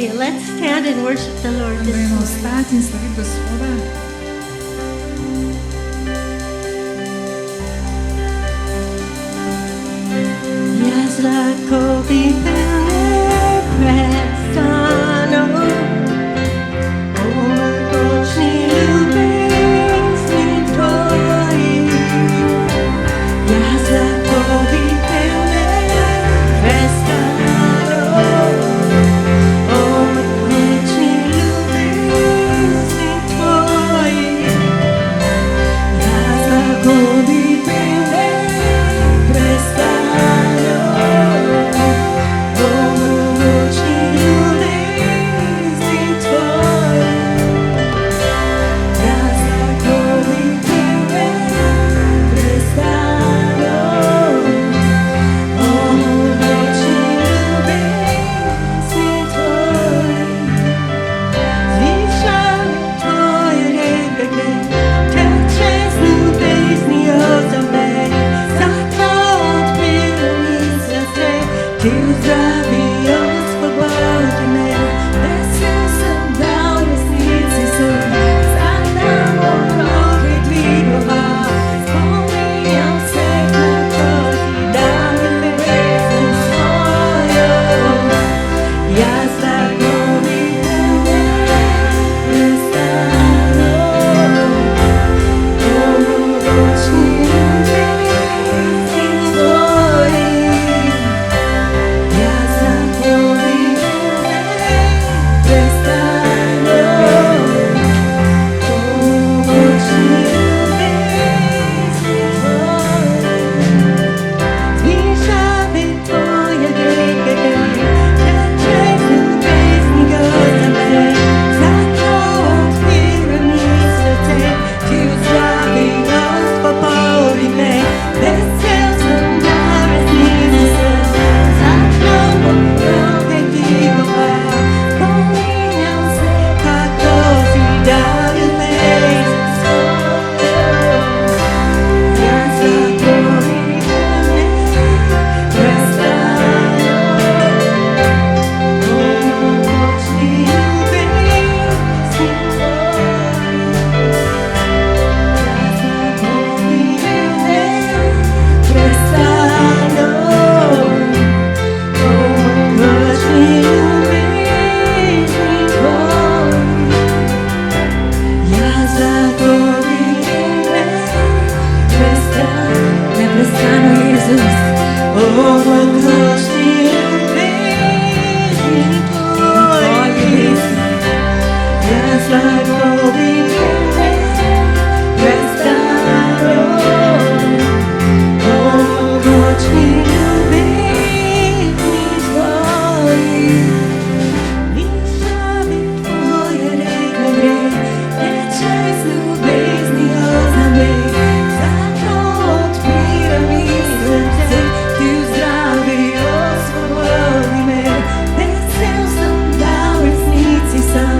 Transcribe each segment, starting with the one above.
Hallelujah. Let's stand and worship the Lord this Andajmo morning. stati in slaviti Gospoda. Yes, like Kobe pressed on Oczy lubię Twoich. Yes, like Kobe pressed on Oczy lubię Twoich. Yes, like Kobe pressed on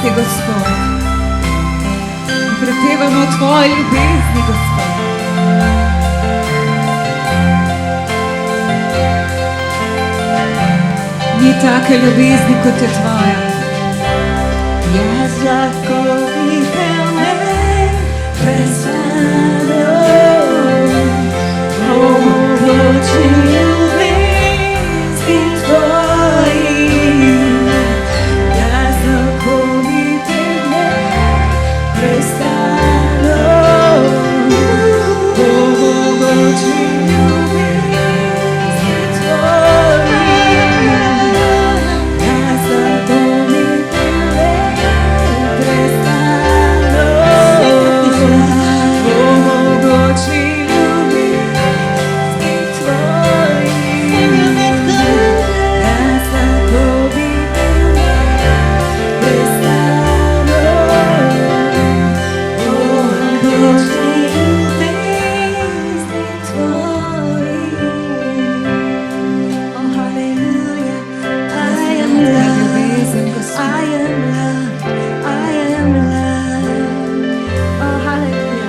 si, Gospod. In pretevamo Tvoje ljubezni, Gospod. Ni take ljubezni, kot je Tvoja. Jaz lahko videl neprestano mogočni ljubezni Tvoji. Jaz lahko videl neprestano mogočni ljubezni Tvoji. Jaz lahko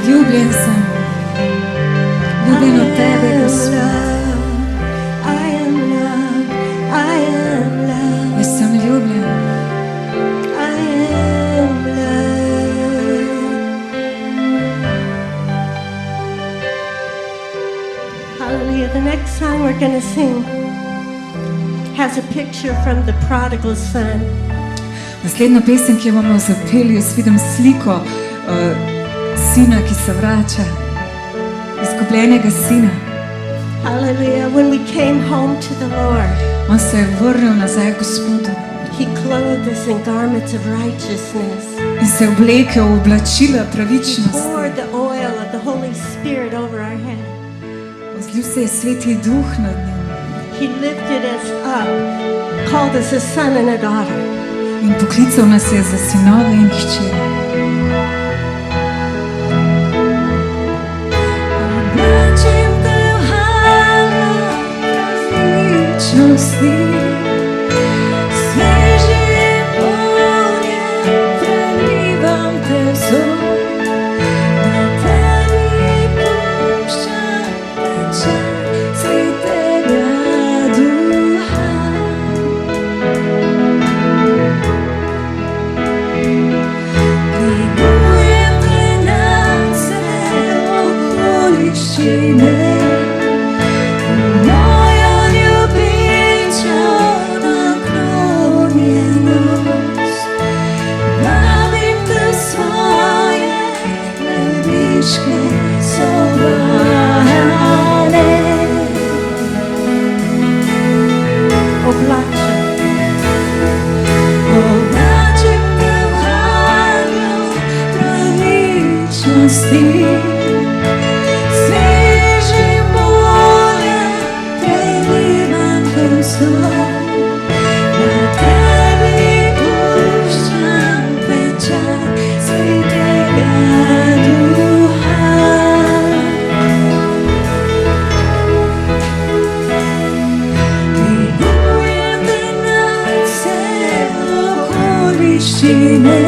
Ljubljen sem, ljubljen od Tebe, Gospod. Jaz sem ljubljen. Hallelujah. The next song we're going to sing has a picture from the prodigal son. Naslednja pesem, ki jo bomo zapeli, jaz vidim sliko sina, ki se vrača, izgubljenega sina. Hallelujah. When we came home to the Lord, On se je vrnil nazaj k Gospodu He clothed us in garments of righteousness. in se oblekel v oblačila He pravičnosti. poured the oil of the Holy Spirit over our head. Zlil se je Sveti Duh nad njim He lifted us up, called us a son and a daughter. in poklical nas je za sinove in hčere. Oblačim te v halo pravičnosti, svežim poljem prelivam te vzor, na tebi puščam pečat Svetega Duha. Dvigujem te nad vse okoliščine, moja ljubeča naklonjenost. Vabim te v svoje nebeške sobane. Oblačim te v haljo pravičnosti, svežim poljem prelivam te vzor, na tebi puščam pečat Svetega Duha. Dvigujem te nad vse okoliščine,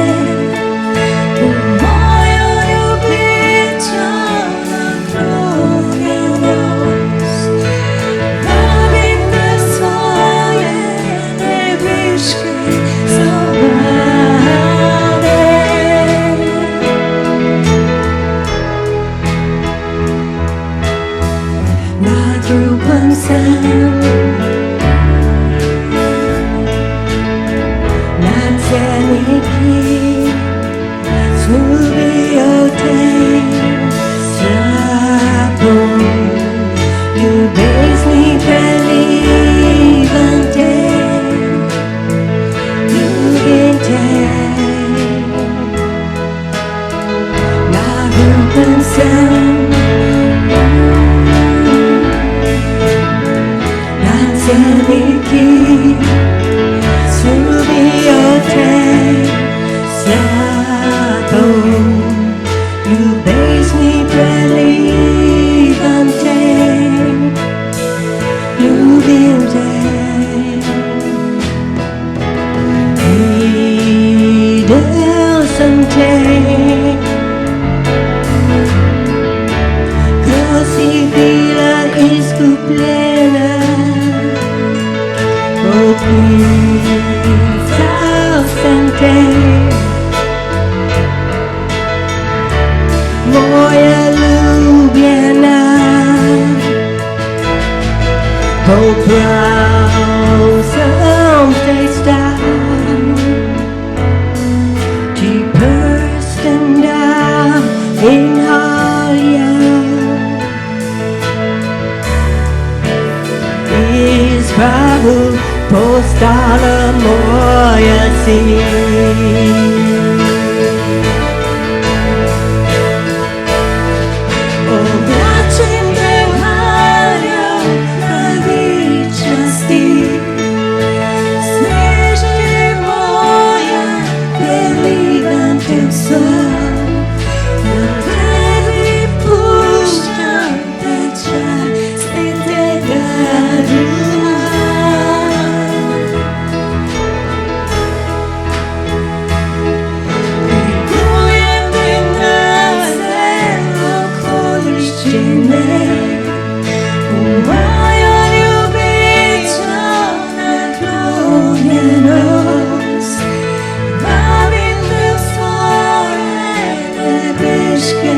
v mojo ljubečo naklonjenost. Vabim te v svoje nebeške sobane. Nadruban sem nad zemlji, pravu postala moja si. Obraćam te Marija pravičnosti, sveže moja, prelivam te sol, na tebi pušćam tečaj svetega duha. Prikujem te na zelo korišćene, u moja ljubića naklonjenost, bavim te u svoje nebeške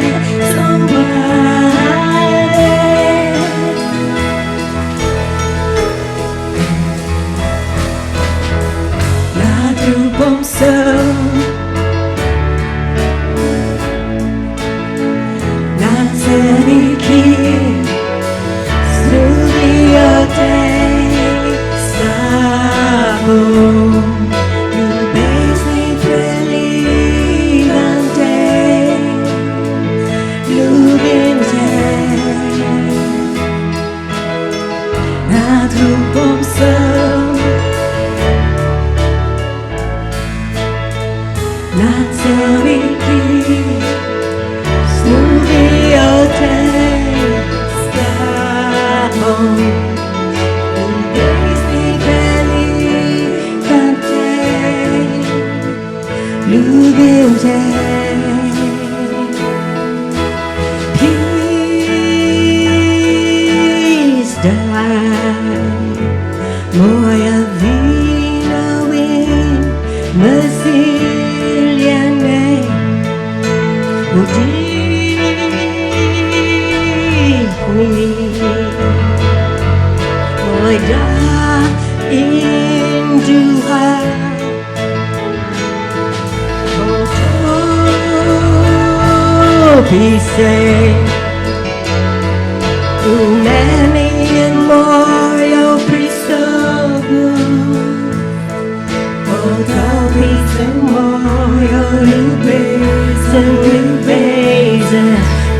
zombare. Nad ljubom sam, na ceniki studio te samom, ljubezni prelivam te, ljubim te. Nad ljubom sam, na ceniki studio te samom, ljubezni prelivam te, ljubim te. Peace daj, moja vina win, nasiljene, udihni, moj dah induha. Pisay, umeni in mojo prisotno, otopi mojo ljubezen, ljubezen,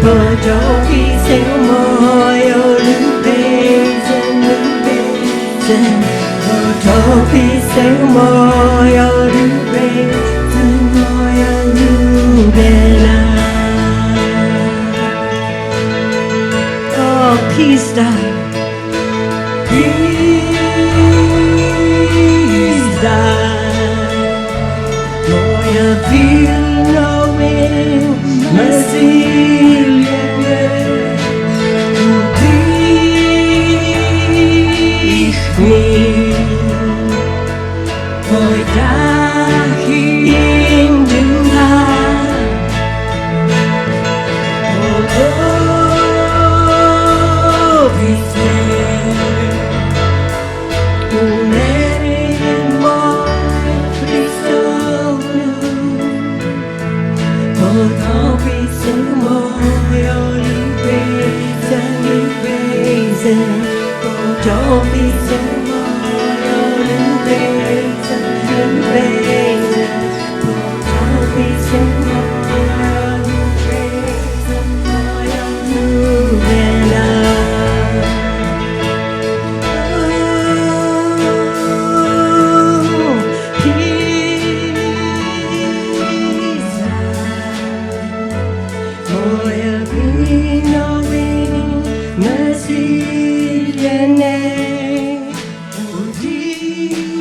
potopi se mojo ljubezen, ljubezen, potopi se mojo ljubezen, moja ljubljena. Oh, peace daj, peace daj, moja vino win, nasiljene, udihni, moj dah in duha. Don't be so loyal and brazen, don't be so loyal and brazen, loyal moving on. Oh, peace, moja vino win, nasiljene, udihni,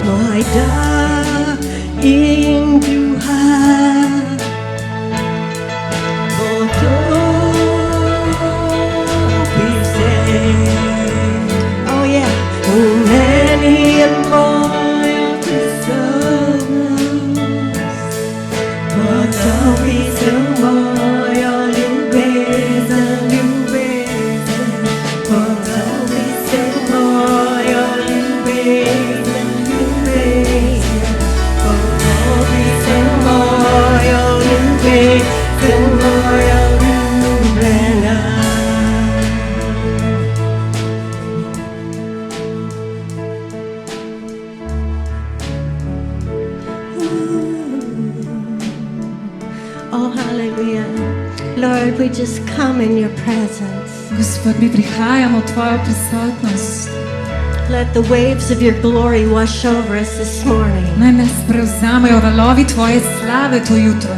moj dah in duha. Potopi se, oh yeah, umeni in mojo prisotnost, potopi se mojo ljubezen, ljubezen, potopi se mojo ljubezen, ljubezen, potopi se mojo ljubezen, moja ljubljena. Oh, hallelujah. Lord, we just come in your presence. Gospod, mi prihajamo v tvojo prisotnost. Let the waves of your glory wash over us this morning. Naj nas prevzamejo valovi tvoje slave to jutro.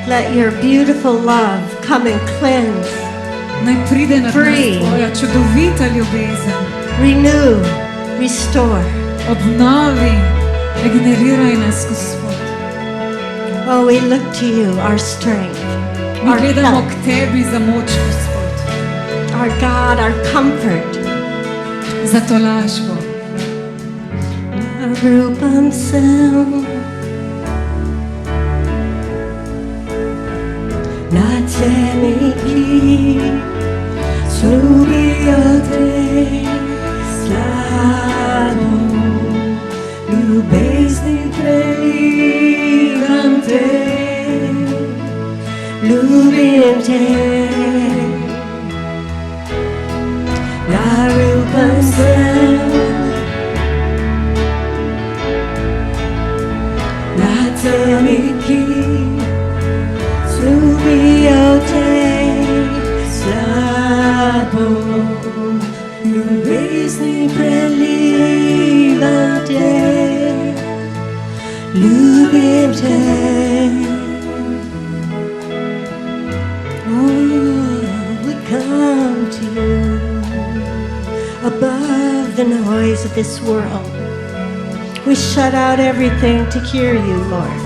Let your beautiful love come and cleanse, Naj pride na Free. nas tvoja čudovita ljubezen. renew, restore. Obnovi, regeneriraj nas, Gospod. Oh, we look to you, our strength, Mi our gledamo help, k tebi za moč, Gospod. our God, our comfort. Za to lažbo. Rupam sem na temiki slubijo te slavo ljubezni prelivam te ljubim te narupam sem temiki slubijo te slabo ljubezni prelivam te ljubim te. Oh, we come to you above the noise of this world. We shut out everything to hear you, Lord.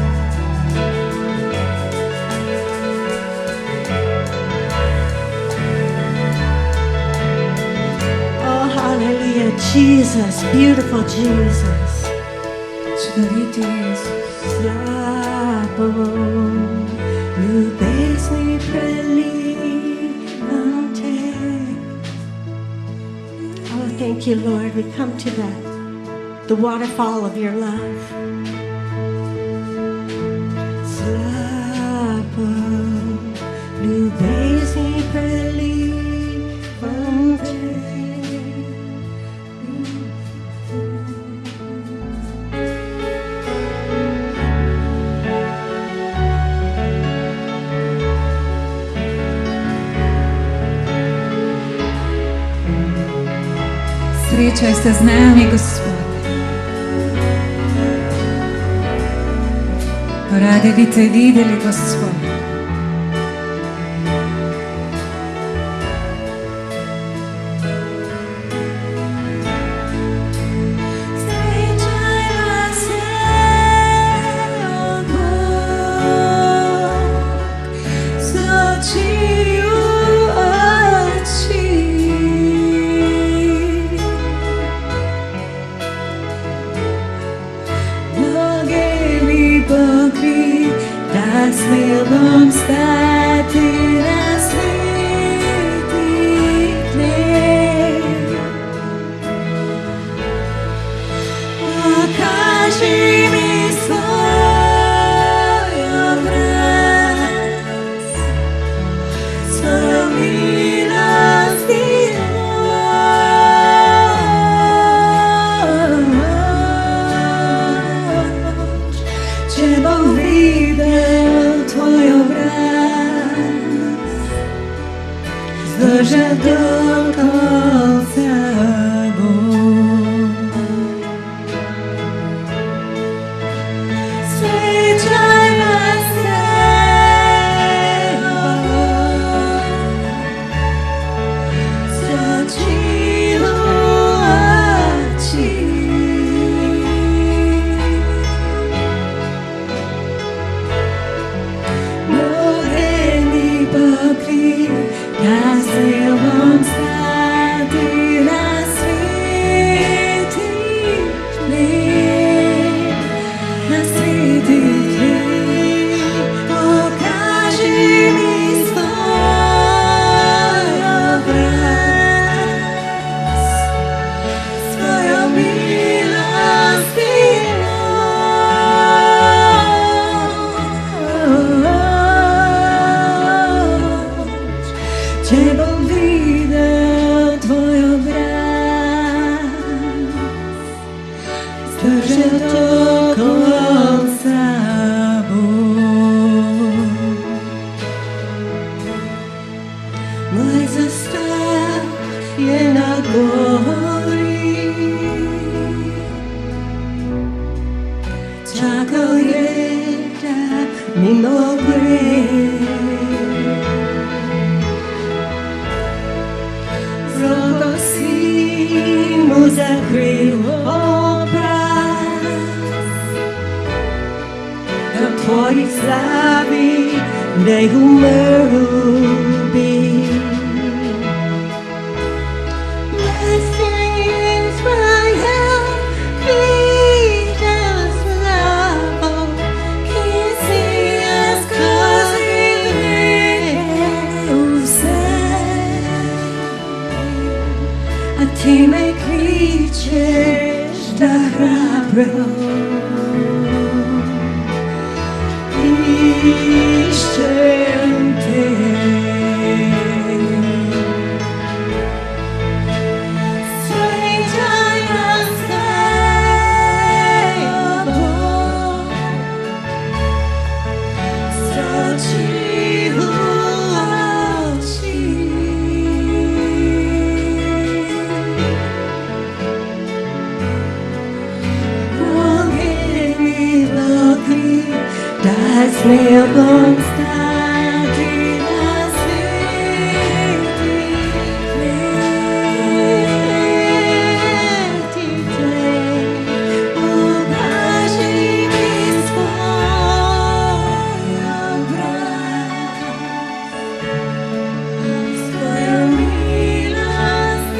Oh, hallelujah. Jesus, beautiful Jesus. Čudoviti Jezus. Slabo ljubezni prelivam te. Oh, thank you, Lord. We come to that. The waterfall of your love. Slabo ljubezni prelivam te. Srečaj se z nami, Gospod. Radi bi te videli, Gospod. Srečajva se, oh Bog, z oči v oči. Noge mi pokri, da smevam stati na svetih tleh. Pokaži mi svoj obraz, svojo milost in moč. Če bom videl tvoj obraz, zdržal do konca bom. Srečajva se, oh Bog, z oči v oči. Noge mi pokri, da se bom stati Rogosimos a obraz da Twojej sławy, Dej umerubi. Blessings my help, freedom's love, Kisias a Ti me kličeš da hrabro iščem Te. Srećan nas nebo, stoči u oči. Das nebom stati na sveti tlej, ukaži mi svoj obraz, svoju milost i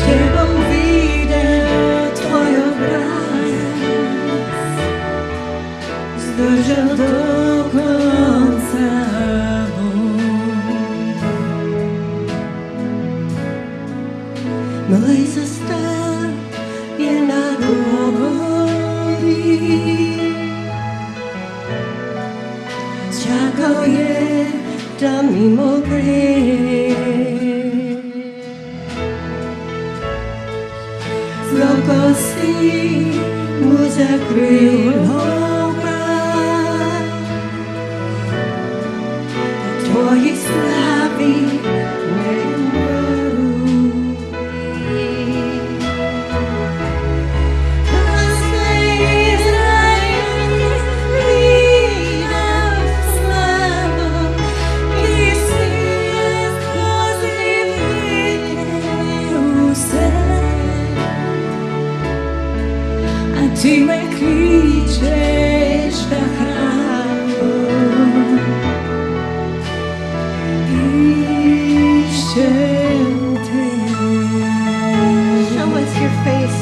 Tebom videl Tvoj obraz, zdržal do konca boj. Moj zastav je na Golgoti, čakal je da mimo gre. Roko si mu zakril obraz, Tvoji slavi ne umerubi. Nasle Izrael prida slavu, Isijas skozi vijeke vse. Ti me kličeš da hrabro iščem Te. Show us your face.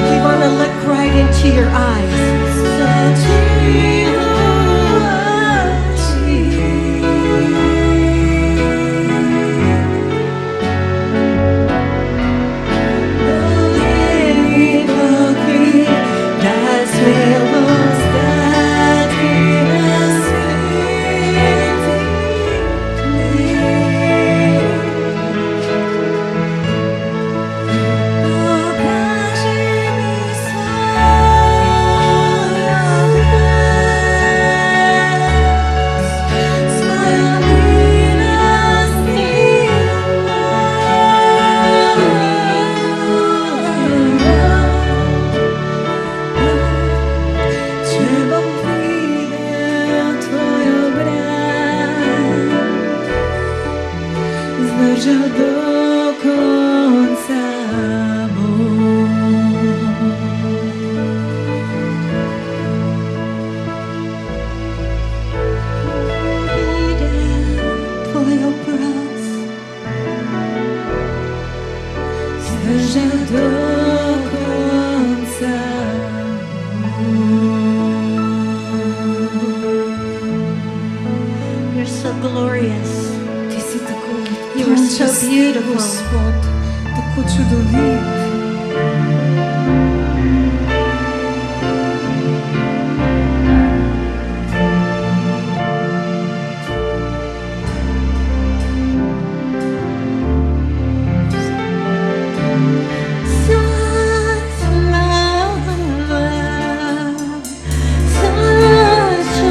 We want to look right into your eyes. Zdržal do konca boj. Videl Tvoj obraz, zdržal do konca boj. You're so glorious. You are so beautiful. Gospod, tako čudovit. Such love, such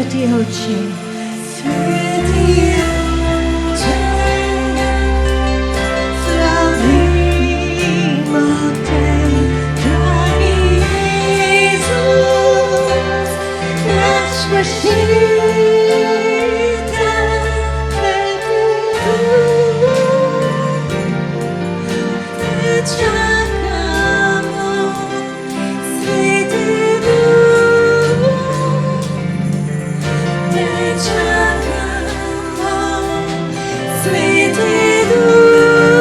Sveti Oče, Sveti Oče, slavimo te, dragi Isus, naš Spasitelj, Sveti Duh, te čakamo, Sveti Duh, te čakamo, Sveti Duh,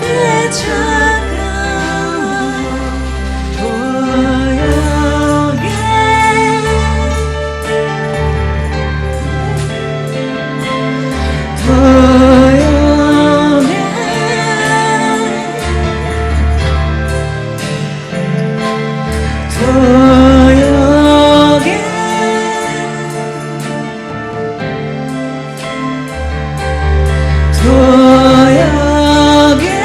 te čakamo, tvoj ogen, tvoj ogen, tvoj ogen, tvoj ogen.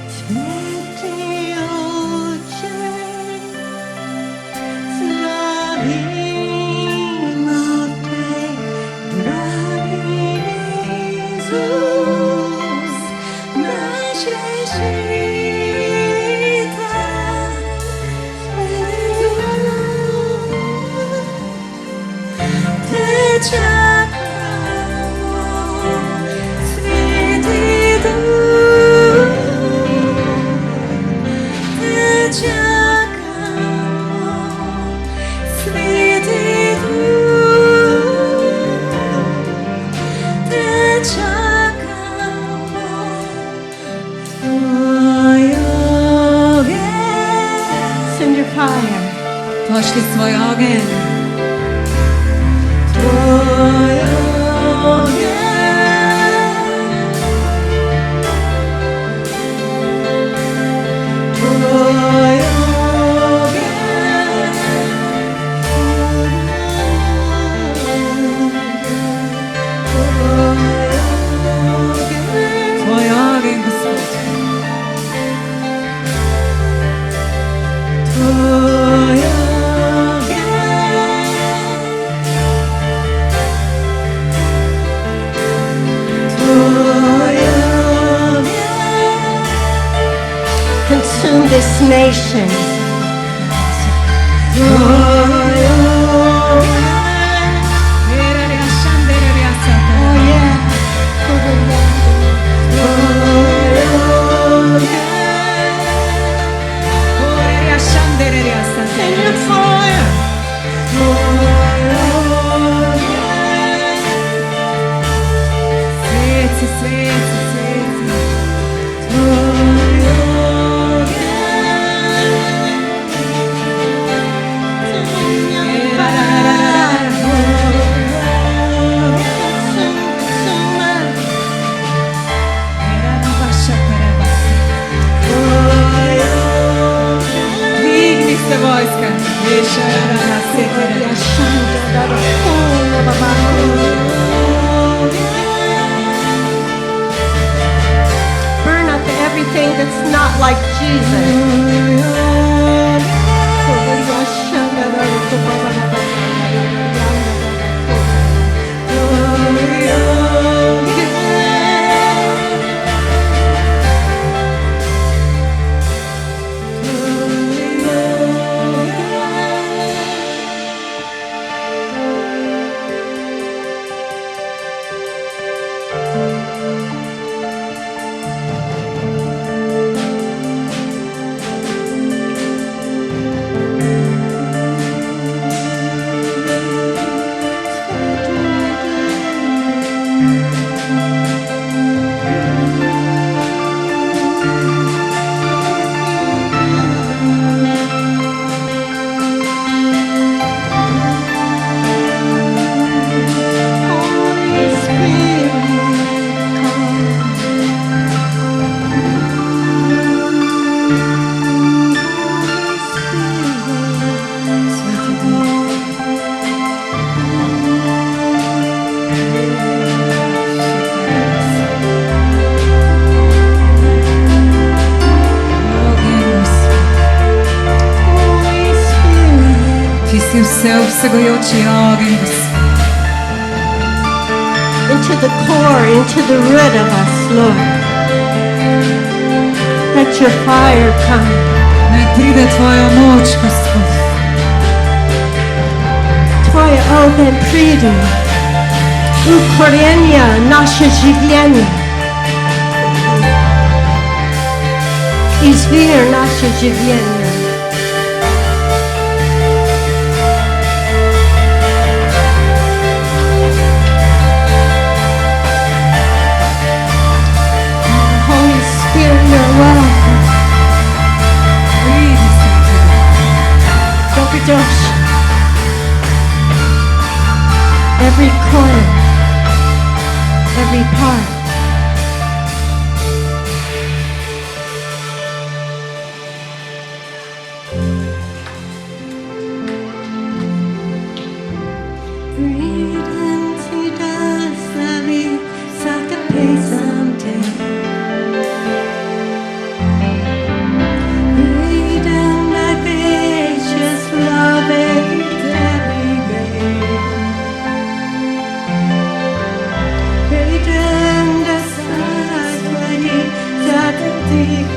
Sveti Oče, slavimo te, dragi Isus, naš Rešitelj, Sveti Duh, te čakamo, Sveti Duh, te čakamo, Sveti Duh, te čakamo, tvoj ogen. send your fire. Pošli svoj ogen. Tvoj ogen. Tvoj ogen. Tvoj ogen, Gospod. Tvoj ogen. Tvoj ogen. Consume this nation. Tvoj ogen. Oh, yeah. Send your fire. Vojska. Burn up everything that's not like Jesus. vsegojoči ogenj, Gospod. into the core, into the root of us, Lord. Let your fire come. Naj pride tvoja moč, Gospod. Tvoje ogen pridi. Ukorenja naše življenje. Izvir naše življenje. Holy Spirit, you're welcome. Pridi, Sveti Duh. Dobidosh. Every corner, every part. Breathe into dust, let me suck a piece someday. Breathe in my face, just love it every day. Breathe in the sun, when he suck a deep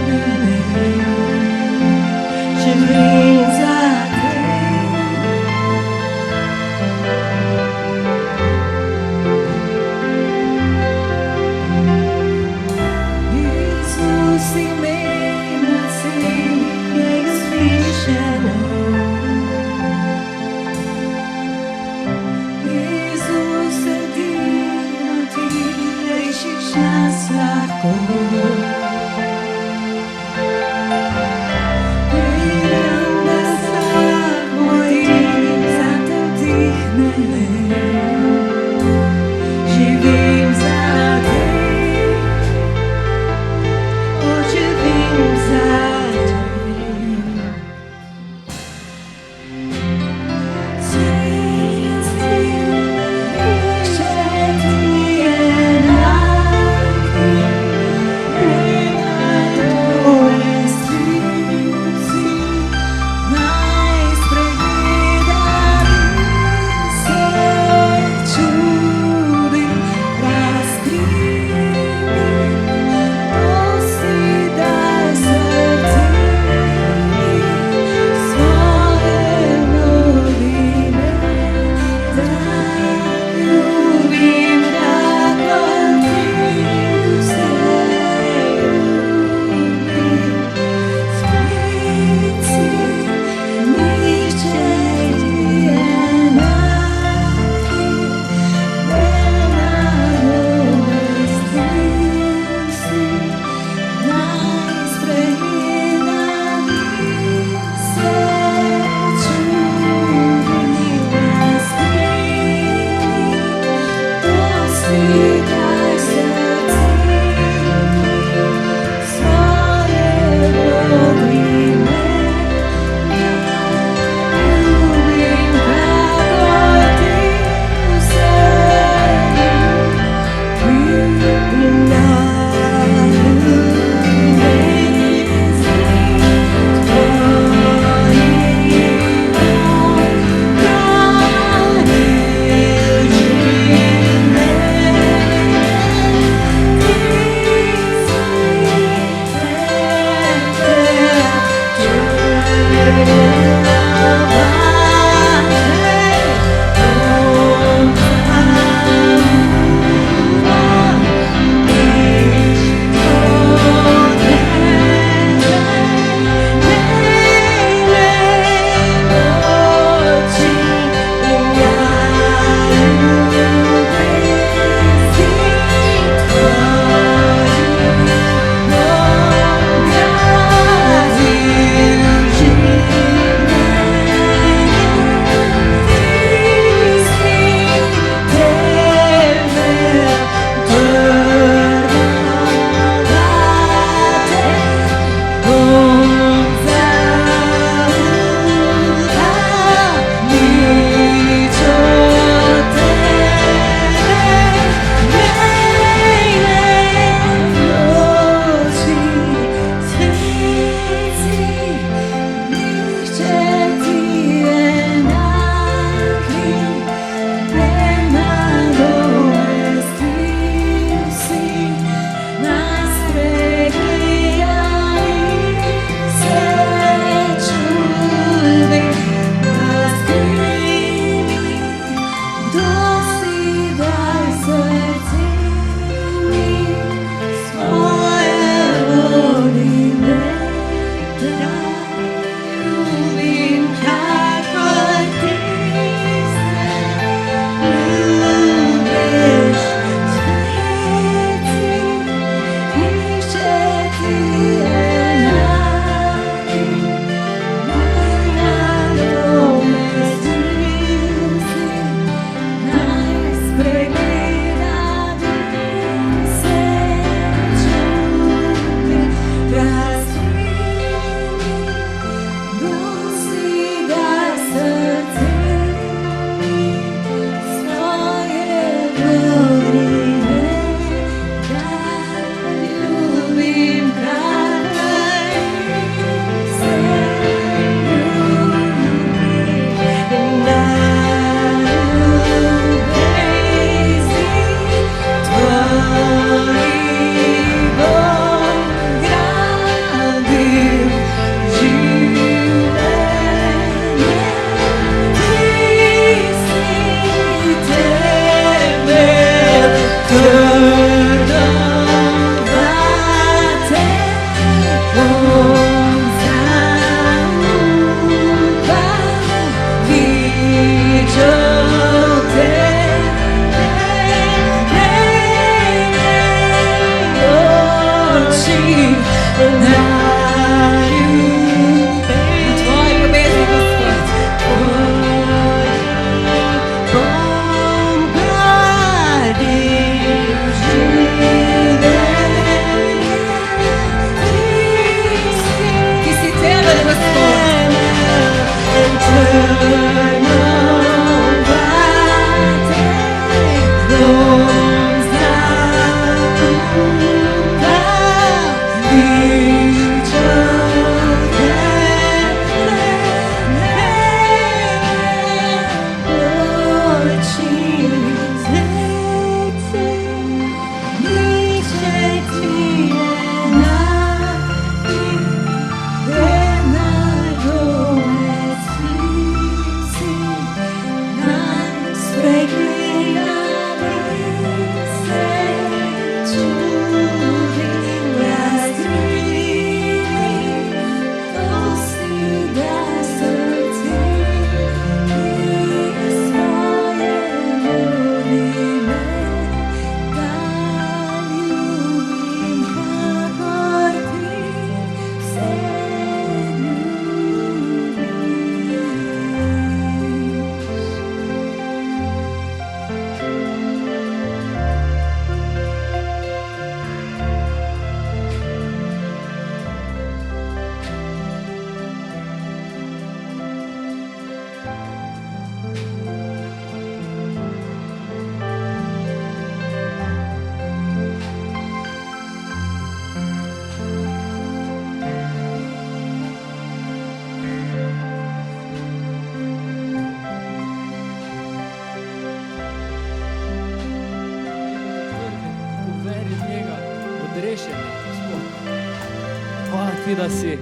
she brings a Jesus, he made me sing, makes me shallow. Jesus, ti deixes nascer como Tvoji ljubezni, Gospod. Ti si temelj, Gospod. Odrešeni, Gospod. Hvala ti,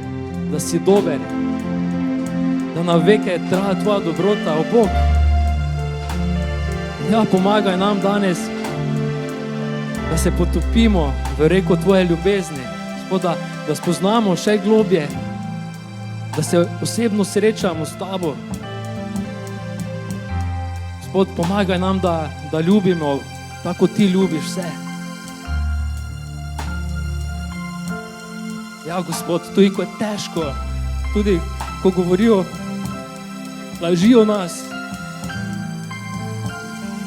da si dober, da na veke traja tvoja dobrota, o Bog. Ja, pomagaj nam danes, da se potopimo v reko tvoje ljubezni, Gospod, da spoznamo še globje, da se osebno srečamo s tabo. Gospod, pomagaj nam, da ljubimo, tako ti ljubiš vse. Ja, Gospod, tudi ko je težko, tudi ko govorijo, lažijo nas,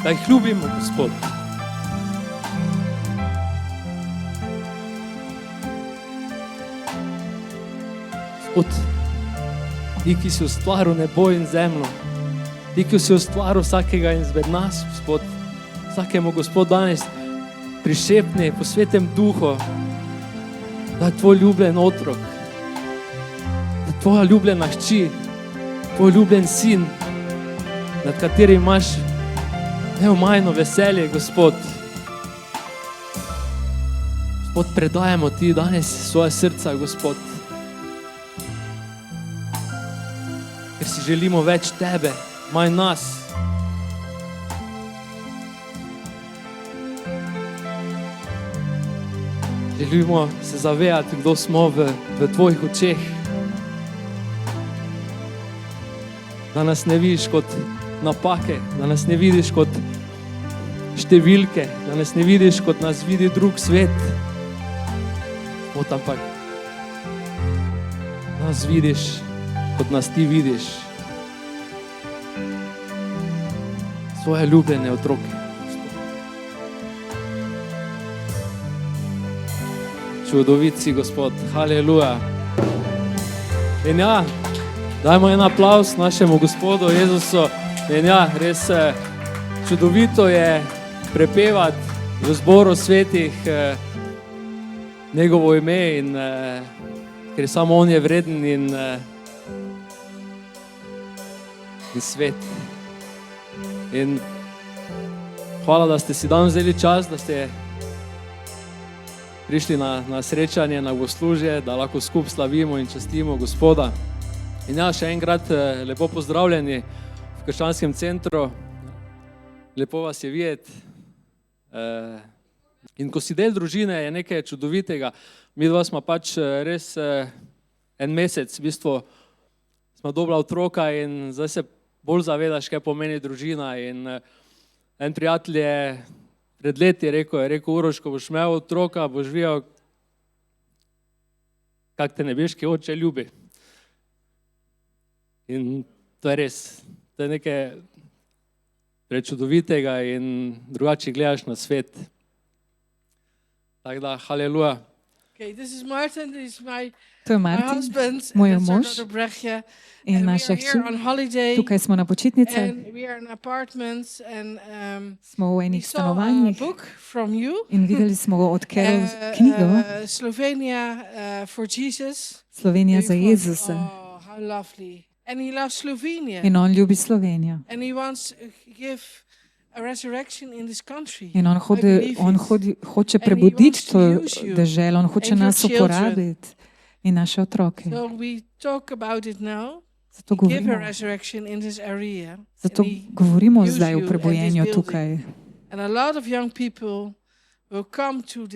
da jih ljubimo, Gospod. Gospod, ti, ki si ustvaril nebo in zemljo, ti, ki si ustvaril vsakega izmed nas, Gospod, vsakemu, Gospod, danes prišepni po Svetem Duhu, da je tvoj ljubljen otrok, da je tvoja ljubljena hči, tvoj ljubljen sin, nad katerim imaš neomajno veselje, Gospod. Gospod, predajamo ti danes svoje srca, Gospod, ker si želimo več tebe, manj nas. Želimo se zavedati, kdo smo v tvojih očeh. Da nas ne vidiš kot napake, da nas ne vidiš kot številke, da nas ne vidiš kot nas vidi drug svet. Ampak nas vidiš, kot nas ti vidiš. Svoje ljubljene otroke. Čudovit si, Gospod, haleluja. In ja, dajmo en aplavz našemu Gospodu Jezusu. In ja, res čudovito je prepevati v zboru svetih njegovo ime, in ker samo on je vreden in svet. In hvala, da ste si danes vzeli čas, da ste prišli na srečanje, na bogoslužje, da lahko skupaj slavimo in častimo Gospoda. In ja, še enkrat lepo pozdravljeni v Krščanskem centru. Lepo vas je videti. In ko si del družine, je nekaj čudovitega. Mi dva smo pač res en mesec, v bistvu smo dobila otroka in zdaj se bolj zavedaš, kaj pomeni družina. In en prijatelj je pred leti rekel, Uroš, ko boš imel otroka, boš videl, kak te nebeški oče ljubi. In to je res, to je nekaj prečudovitega in drugače gledaš na svet. Tako da, haleluja. Okay, this is Martin. This is To je my Martin, husband. moj and that's our mož daughter Brechtje. in And we naša are here on hči. holiday. Tukaj smo na počitnicah, And we are in apartments. And smo v we enih saw a stanovanjih book from you. in videli smo od Carol knjigo Slovenia for Jesus. Slovenija And za we thought, Jezusa. Oh, how lovely. And he loves Slovenia. In on ljubi Slovenijo. And he wants to give a resurrection in this country. In on, I believe it. hoče he prebuditi wants to to use you deželo, on hoče and your nas children. uporabiti in naše otroke. So we talk about it now. Zato Give a govorimo, resurrection in this area. zato And he govorimo use zdaj you o and prebujenju this tukaj, And a lot of young people will come to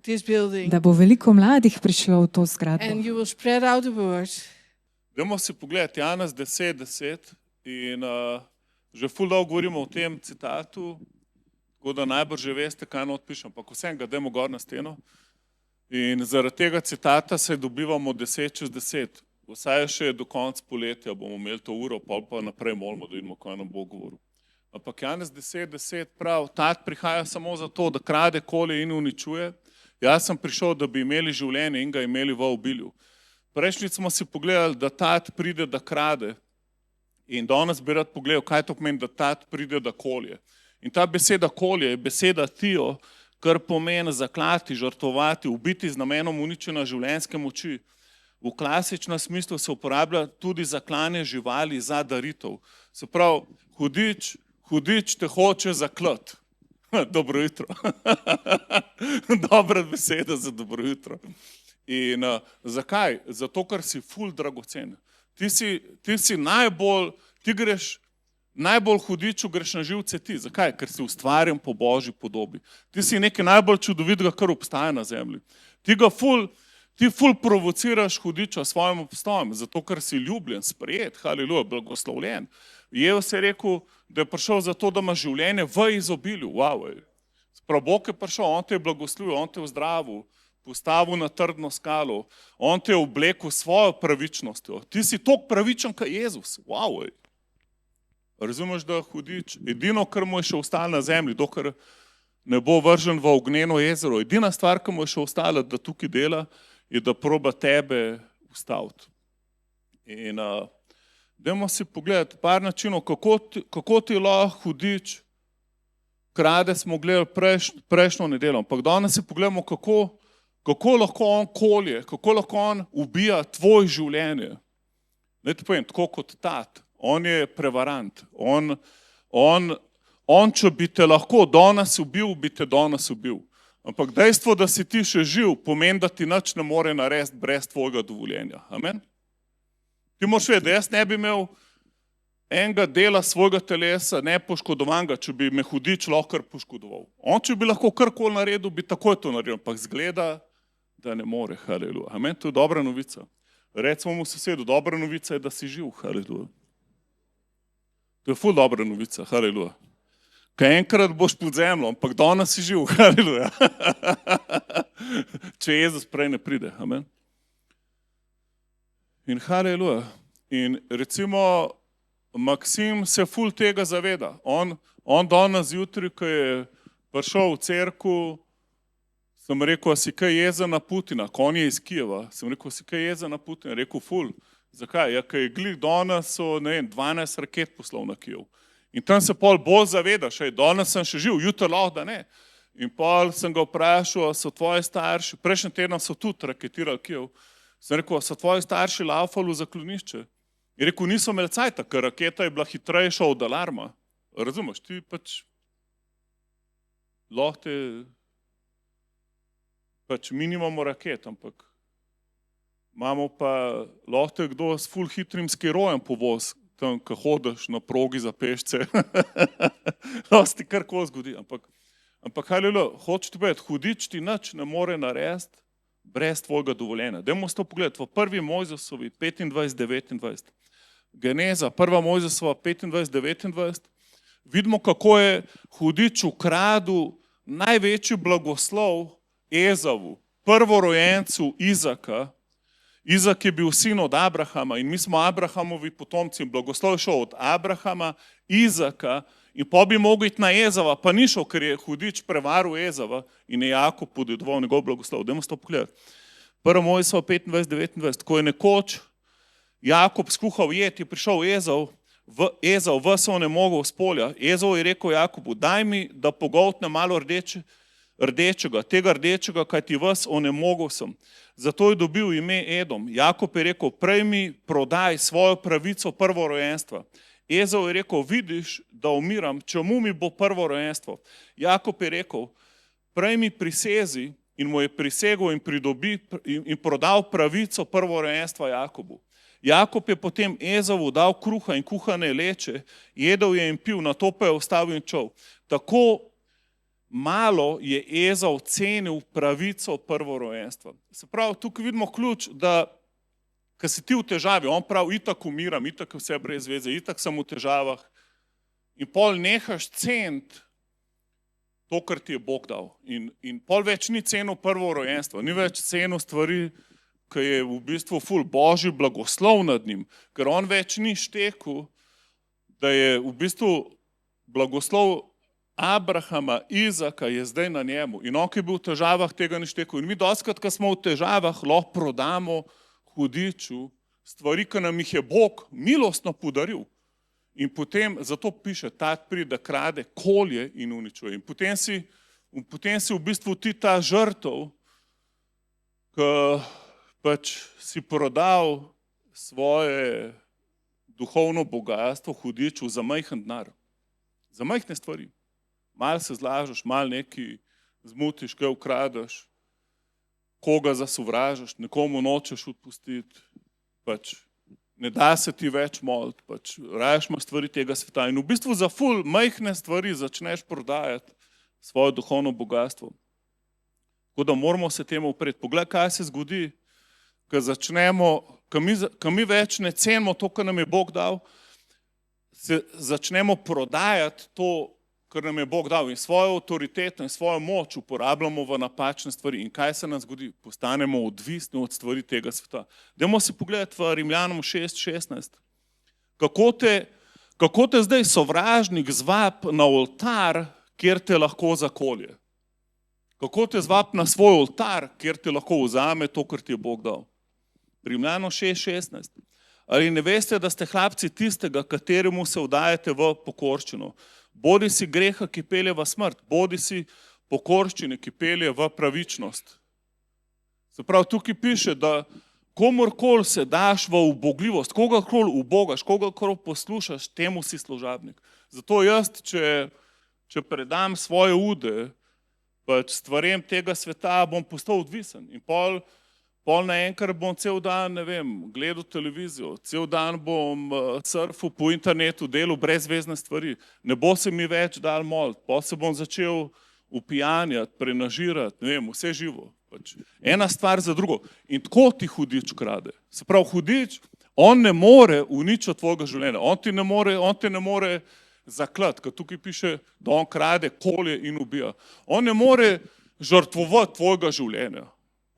this building, da bo veliko mladih prišlo v to and zgradbo. you will spread out the word. Dajmo si pogledati Janez 10:10 in že ful dolgo govorimo o tem citatu, tako da najbrž že veste, kaj not pišem, pa vsem ga dajmo gor na steno. In zaradi tega citata se dobivamo 10/10. Vsaj še do konca poletja bomo imeli to uro, pol pa naprej molimo, da vidimo, kaj nam bo govoril. Ampak Janez 10:10 prav, tat prihaja samo zato, da krade, kolje in uničuje. Jaz sem prišel, da bi imeli življenje in ga imeli v obilju. Prejšnjič smo si pogledali, da tat pride, da krade. In danes bi rad pogledal, kaj to pomeni, da tat pride, da kolje. In ta beseda kolje je beseda tio, kar pomeni zaklati, žrtvovati, ubiti z namenom uničenja življenjske moči. V klasičnem smislu se uporablja tudi za klanje živali za daritev. Se pravi, hudič te hoče zaklati. Dobro jutro. Dobra beseda za dobro jutro. In zakaj? Zato, ker si ful dragocen. Ti si najbolj hudiču greš na živce ti. Zakaj? Ker si ustvarjen po Božji podobi. Ti si nekaj najbolj čudovitega, kar obstaja na zemlji. Ti ful provociraš hudiča s svojim obstojem, zato ker si ljubljen, sprejet, haleluja, blagoslovljen. Jezus je rekel, da je prišel zato, da ima življenje v izobilju. Wow, prav Bog je prišel, on te je blagoslovil, on te je zdravil, postavil na trdno skalo, on te je oblekel svojo pravičnostjo. Ti si toliko pravičen, kot Jezus. Wow, razumeš, da hudič, edino, kar mu je še ostalo na zemlji, dokler ne bo vržen v ognjeno jezero, edina stvar, ki mu je še ostala, da tukaj dela, je, da proba tebe ustaviti. In dajmo si pogledati par načinov, kako ti lahko hudič krade, smo gledali prejšnjo nedeljo, ampak danes si pogledamo, kako lahko on kolje, kako lahko on ubija tvoje življenje. Ne ti povem, tako kot tat, on je prevarant, on če bi te lahko danes ubil, bi te danes ubil. Ampak dejstvo, da si ti še živ, pomeni, da ti nič ne more narediti brez tvojega dovoljenja. Amen? Ti moraš vedeti, da jaz ne bi imel enega dela svojega telesa nepoškodovanega, če bi me hudič lahko poškodoval. On, če bi lahko karkoli naredil, bi takoj to naredil, ampak zgleda, da ne more. Haleluja. Amen? To je dobra novica. Recimo mu sosedu, dobra novica je, da si živ. Haleluja. To je ful dobra novica. Haleluja. Kaj enkrat boš pod zemljo, ampak danes si živ. Haleluja. Če Jezus prej ne pride. Amen. In haleluja. In recimo Maksim se ful tega zaveda. On danes jutri, ko je prišel v cerkev, sem rekel, si kaj jezen na Putina, ko on je iz Kijeva. Sem rekel, si kaj jezen na Putina. Rekel, ful. Zakaj? Ja, kaj je glih danes so, 12 raket poslal na Kijev. In tam se pol bolj zavedaš, danes sem še živ, jutri lahko, da ne. In pol sem ga vprašal, so tvoji starši, prejšnji teden so tudi raketirali Kijev, sem rekel, so tvoji starši laufali v zaklonišče. In rekel, niso imeli cajta, ker raketa je bila hitrejša od alarma. Razumeš, ti pač lahko mi nimamo raket, ampak imamo pa lahko te kdo s ful hitrim skirojem povoz, tam, ko hodiš na progi za pešce, lahko ti karkoli zgodi. Ampak haleluja, hočeš ti povedati, hudič ti nič ne more narediti brez tvojega dovoljenja. Dajmo se to pogledati v 1. Mojzesovi 25:29. Geneza, 1. Mojzesova 25:29. Vidimo, kako je hudič ukradel največji blagoslov Ezavu, prvorojencu Izaka, Izak je bil sin od Abrahama in mi smo Abrahamovi potomci. Blagoslov je šel od Abrahama, Izaka in pa bi mogel iti na Ezava, pa ni šel, ker je hudič prevaril Ezava in je Jakob podedoval njegov blagoslov. Dajmo se to pogledati. 1. Mojsova 25:29, ko je nekoč Jakob skuhal jed, je prišel Ezav, ves on je mogel s polja. Ezav je rekel Jakobu, daj mi, da pogoltnem malo rdečega, tega rdečega, kaj ti ves on je mogel sem. Zato je dobil ime Edom. Jakob je rekel, prej mi prodaj svojo pravico prvorojenstva. Ezav je rekel, vidiš, da umiram, čemu mi bo prvorojenstvo? Jakob je rekel, prej mi prisezi in mu je prisegel in prodal pravico prvorojenstva Jakobu. Jakob je potem Ezavu dal kruha in kuhane leče, jedel je in pil, nato pa je vstal in čel. Tako malo je Ezav cenil pravico prvorojenstva. Se pravi, tukaj vidimo ključ, da ko si ti v težavi, on pravi, itak umiram, itak je vse brez veze, itak sem v težavah in pol nehaš ceniti to, kar ti je Bog dal. In pol več ni cenil prvorojenstva, ni več cenil stvari, ki je v bistvu ful Božji blagoslov nad njim, ker on več ni štekel, da je v bistvu blagoslov Abrahama, Izaka je zdaj na njemu. In on, ki je bil v težavah, tega ni štekel. In mi dostikrat, ko smo v težavah, lahko prodamo hudiču stvari, ki nam jih je Bog milostno podaril. In potem, zato piše, tat pride, krade, kolje in uničuje. In potem si v bistvu ti ta žrtev, ki pač si prodal svoje duhovno bogatstvo hudiču za majhen denar. Za majhne stvari. Mal se zlažeš, mal nekaj zmutiš, kaj ukradeš, koga zasovražaš, nekomu nočeš odpustiti, pač ne da se ti več moliti, pač raješ imaš stvari tega sveta. In v bistvu za ful majhne stvari začneš prodajati svoje duhovno bogatstvo. Tako da moramo se temu upreti. Poglej, kaj se zgodi, ko mi več ne cenimo to, kar nam je Bog dal, se začnemo prodajati to, kar nam je Bog dal in svojo avtoriteto in svojo moč uporabljamo v napačne stvari. In kaj se nam zgodi? Postanemo odvisni od stvari tega sveta. Dajmo si pogledati v Rimljanom 6:16. Kako te zdaj sovražnik zvab na oltar, kjer te lahko zakolje? Kako te zvab na svoj oltar, kjer te lahko vzame to, kar ti je Bog dal? Rimljanom 6:16. Ali ne veste, da ste hlapci tistega, kateremu se vdajate v pokorščino? Bodi si greha, ki pelje v smrt, bodi si pokorščine, ki pelje v pravičnost. Se pravi, tukaj piše, da komorkoli se daš v ubogljivost, kogarkoli ubogaš, kogarkoli poslušaš, temu si služabnik. Zato jaz, če predam svoje ude pač stvarem tega sveta, bom postal odvisen. In pol naenkrat bom cel dan, ne vem, gledal televizijo, cel dan bom surfal po internetu, delal brezvezne stvari. Ne bo se mi več dal moliti, pa se bom začel upijanjati, prenažirati, ne vem, vse živo. Pač ena stvar za drugo. In tako ti hudič krade. Se pravi, hudič, on ne more uničiti tvojega življenja. On te ne more zaklati, ker tukaj piše, da on krade, kolje in ubija. On ne more žrtvovati tvojega življenja.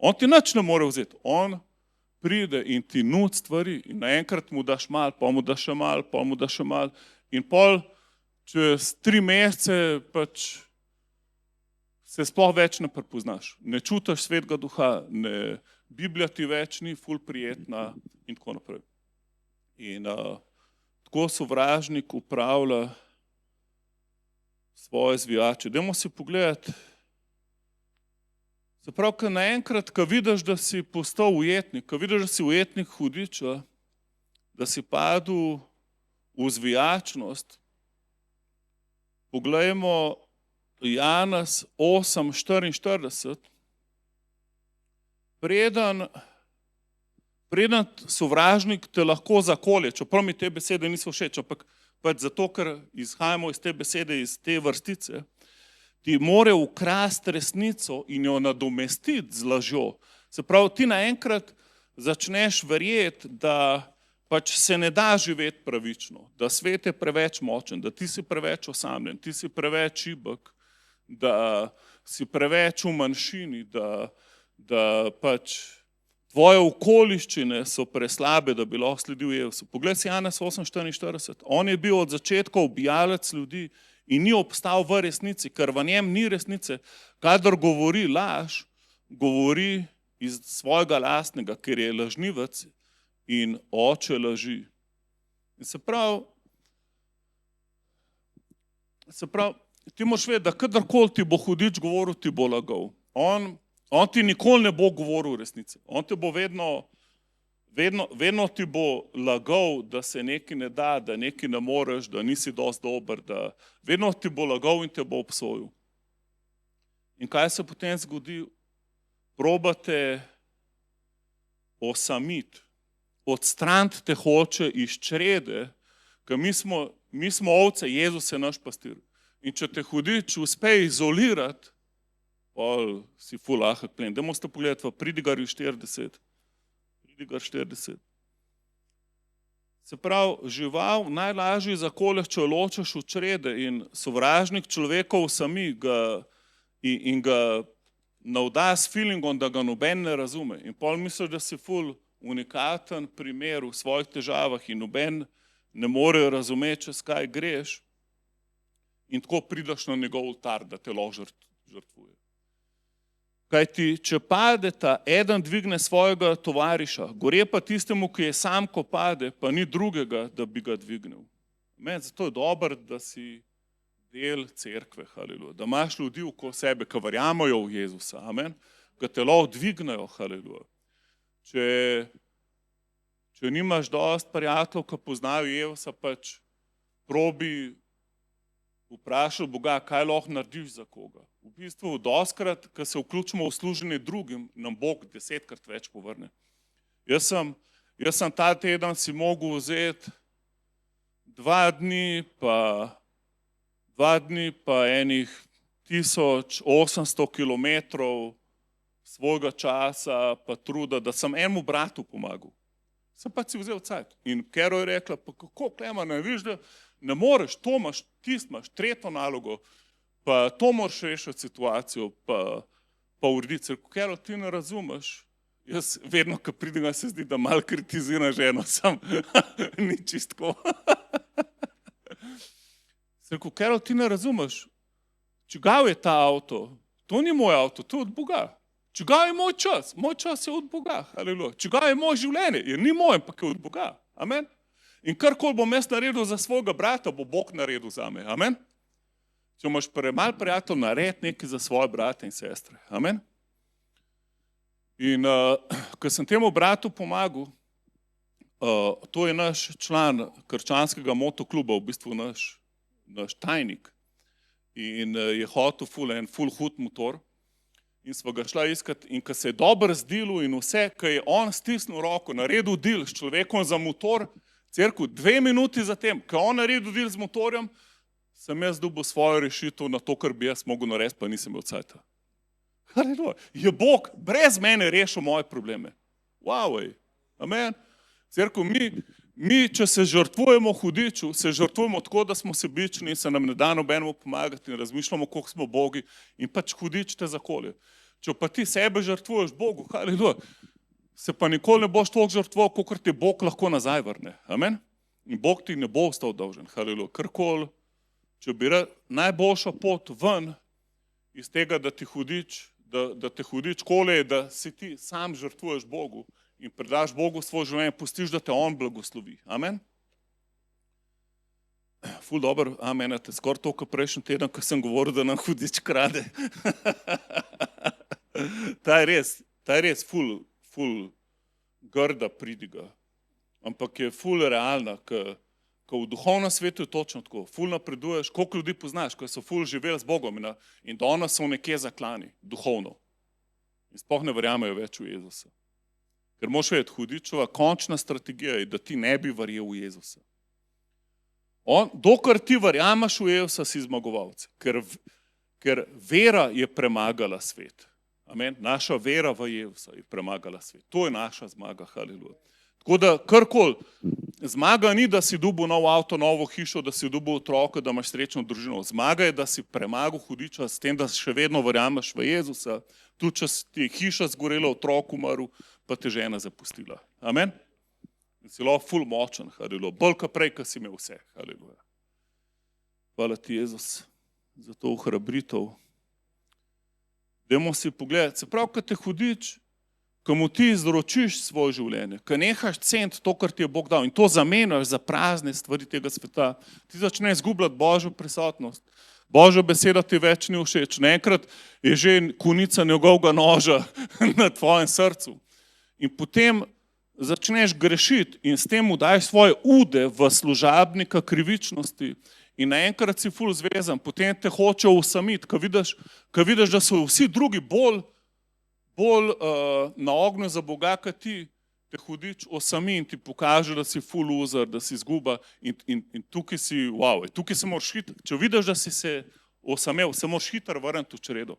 On ti nič ne more vzeti. On pride in ti nud stvari in naenkrat mu daš mal, pa mu daš še mal, pa mu daš še mal. In pol čez 3 mesece pač se sploh več ne prepoznaš. Ne čutiš svetega duha, Biblija ti več ni ful prijetna in tako naprej. In tako sovražnik upravlja svoje zvijače. Dajmo si pogledati. Se pravi, ko naenkrat, ko vidiš, da si postal ujetnik, ko vidiš, da si ujetnik hudiča, da si padel v zvijačnost, poglejmo Janez 8:44. Preden sovražnik te lahko zakolje, čeprav mi te besede niso všeč, ampak pač zato, ker izhajamo iz te besede, iz te vrstice, ti more ukrasti resnico in jo nadomestiti z lažjo. Se pravi, ti naenkrat začneš verjeti, da pač se ne da živeti pravično, da svet je preveč močen, da ti si preveč osamljen, ti si preveč šibek, da si preveč v manjšini, da pač Tvoje okoliščine so preslabe, da bi lahko sledil Jezusu. Poglej si Janez 8:44. On je bil od začetka ubijalec ljudi in ni obstal v resnici, ker v njem ni resnice. Kadar govori laž, govori iz svojega lastnega, ker je lažnivec in oče laži. In se pravi, ti moraš vedeti, da kadarkoli ti bo hudič govoril, ti bo lagal. On ti nikoli ne bo govoril resnice. On te bo vedno ti bo lagal, da se nekaj ne da, da nekaj ne moreš, da nisi dosti dober, da vedno ti bo lagal in te bo obsojil. In kaj se potem zgodi? Probate osamiti, odstraniti te hoče iz črede, ker mi smo ovce, Jezus je naš pastir. In če te hudič uspe izolirati, pol si ful lahek plen. Dajmo ste pogledati v Pridigarju 40. Pridigar 40. Se pravi, žival najlažje zakoleš, če jo ločeš v črede in sovražnik človekov sami ga navda s feelingom, da ga noben ne razume. In pol misliš, da si ful unikaten primer v svojih težavah in noben ne more razumeti, čez kaj greš. In tako prideš na njegov oltar, da te lahko žrtvuje. Kajti, če padeta, eden dvigne svojega tovariša, gore pa tistemu, ki je sam, ko pade, pa ni drugega, da bi ga dvignil. Zato je dobro, da si del cerkve, haleluja. Da imaš ljudi okoli sebe, ki verjamejo v Jezusa, amen, ki te lahko dvignejo, haleluja. Če nimaš dosti prijateljev, ki poznajo Jezusa, pač probi vprašal Boga, kaj lahko narediš za koga. V bistvu, dostikrat, ko se vključimo v služenje drugim, nam Bog 10-krat več povrne. Jaz sem ta teden si mogel vzeti 2 dni pa enih 1800 kilometrov svojega časa pa truda, da sem enemu bratu pomagal. Sem pa si vzel cajt. In Kero je rekla, pa kako, Kleman, ne viš, da ne moreš, to imaš, imaš tretjo nalogo, pa to moraš rešiti situacijo, pa urediti. Kero, ti ne razumeš. Jaz vedno, ko pridem, se zdi, da malo kritiziram ženo, sam ni čistko. Kero, ti ne razumeš. Čigav je ta avto? To ni moj avto, to je od Boga. Čigav je moj čas? Moj čas je od Boga. Haleluja. Čigav je moj življenje? Je ni moj, ampak je od Boga. Amen. In karkoli bom jaz naredil za svojega brata, bo Bog naredil za me. Amen. Če imaš premalo prijatelj, naredi nekaj za svoje brate in sestre. Amen. In ko sem temu bratu pomagal, to je naš član krščanskega motokluba, v bistvu naš tajnik. In je hotel ful hud motor. In smo ga šla iskat in ko se je dobro zdelo in vse, ko je on stisnil roko, naredil deal s človekom za motor, cerku 2 minuti zatem, ko je on naredil deal z motorjem, sem jaz dobil svojo rešitev na to, kar bi jaz mogel narediti, pa nisem imel cajta. Haleluja. Je Bog brez mene rešil moje probleme. Wow, amen. Cerku, mi, če se žrtvujemo hudiču, se žrtvujemo tako, da smo sebični in se nam ne da nobenemu pomagati in razmišljamo, koliko smo Bogi in pač hudič te zakolje. Če pa ti sebe žrtvuješ Bogu, haleluja, se pa nikoli ne boš toliko žrtvoval, kolikor ti Bog lahko nazaj vrne. Amen? In Bog ti ne bo ostal dolžen. Haleluja. Karkoli, če bi najboljša pot ven iz tega, da te hudič kole, da si ti sam žrtvuješ Bogu in predaš Bogu svoje življenje, pustiš, da te On blagoslovi. Amen? Ful dobro, amen, te skoraj toliko prejšnji teden, ko sem govoril, da nam hudič krade. Ta je res ful grda pridiga, ampak je ful realna, ko v duhovnem svetu je točno tako, ful napreduješ, koliko ljudi poznaš, ko so ful živeli z Bogom in da ona so nekje zaklani, duhovno. In sploh ne verjamejo več v Jezusa. Ker moš vedeti, hudičeva končna strategija je, da ti ne bi verjel v Jezusa. Dokler ti verjameš v Jezusa, si zmagovalec, ker vera je premagala svet. Amen. Naša vera v Jezusa je premagala svet. To je naša zmaga, haleluja. Tako da karkoli, zmaga ni, da si dobil nov avto, novo hišo, da si dobil otroka, da imaš srečno družino. Zmaga je, da si premagal hudiča s tem, da še vedno verjameš v Jezusa. Tudi če ti je hiša zgorela, otrok umrl, pa te žena zapustila. Amen? In si lahko ful močen, haleluja. Bolj kot prej, ko si imel vse, haleluja. Hvala ti, Jezus, za to ohrabritev. Dajmo si pogledati, se pravi, ko te hudič, ko mu ti izročiš svoje življenje, ko nehaš ceniti to, kar ti je Bog dal in to zamenjaš za prazne stvari tega sveta, ti začne izgubljati Božjo prisotnost. Božja beseda ti več ni všeč. Naenkrat je že konica njegovega noža na tvojem srcu. In potem začneš grešiti in s tem mu daješ svoje ude v služabnika krivičnosti in naenkrat si ful zvezan, potem te hoče osamiti, ko vidiš, da so vsi drugi bolj na ognju za Boga, kot ti, te hudič osami in ti pokaže, da si ful loser, da si izguba in tukaj si, wow, tukaj se moraš hitro, če vidiš, da si se osamel, se moraš hitro vrniti v čredo.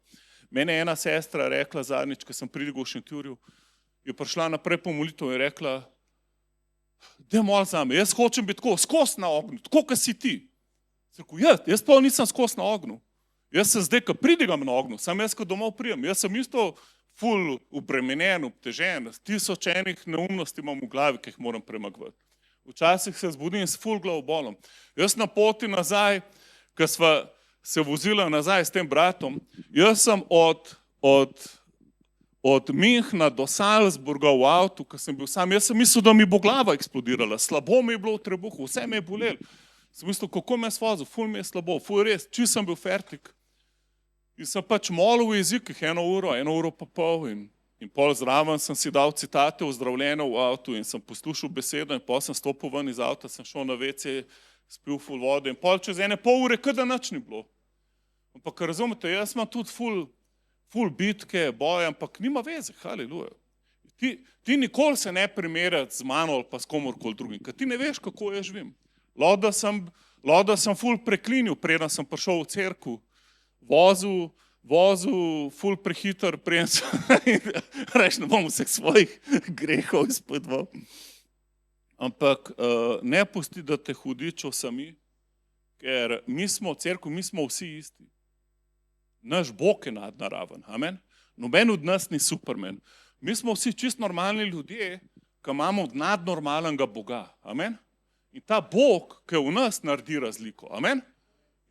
Mene je ena sestra rekla zadnjič, ko sem pridigal v Šentjurju, je prišla naprej po molitvu in rekla, daj malo zame, jaz hočem biti tako, skos na ognju, tako, kot si ti. Jaz pa nisem skos na ognju. Jaz se zdaj, ko pridigam na ognju, sam jaz, ko domov prijem, jaz sem isto ful obremenjen, obtežen, 1000 enih neumnosti imam v glavi, ki jih moram premagovati. Včasih se zbudim s ful glavobolom. Jaz na poti nazaj, ko sva se vozila nazaj s tem bratom, jaz sem od Minhna do Salzburga v avtu, ko sem bil sam, jaz sem mislil, da mi bo glava eksplodirala, slabo mi je bilo v trebuhu, vse me je bolelo. Sem mislil, kako me je svozil, ful mi je slabo, ful res, čist sem bil fertik. In sem pač molil v jezikih 1 uro pa pol in pol zraven sem si dal citate ozdravljene v avtu in sem poslušal besedo in pol sem stopil ven iz avta, sem šel na WC, spil ful vode in pol čez 1,5 ure, kada nič ni bilo. Ampak razumete, jaz imam tudi ful bitke, boje, ampak nima veze, haleluja. Ti nikoli se ne primerjati z mano ali pa s komorkoli drugim, ker ti ne veš, kako jaz živim. Lahko da sem ful preklinil, preden sem prišel v cerkev, vozil ful prehiter, preden sem reč, ne bom vseh svojih grehov izpodval. Ampak ne pusti, da te hudič osami, ker mi smo v cerkvi, mi smo vsi isti. Naš Bog je nadnaraven, amen? Noben od nas ni superman. Mi smo vsi čist normalni ljudje, ki imamo nadnormalnega Boga, amen? In ta Bog, ki v nas naredi razliko, amen?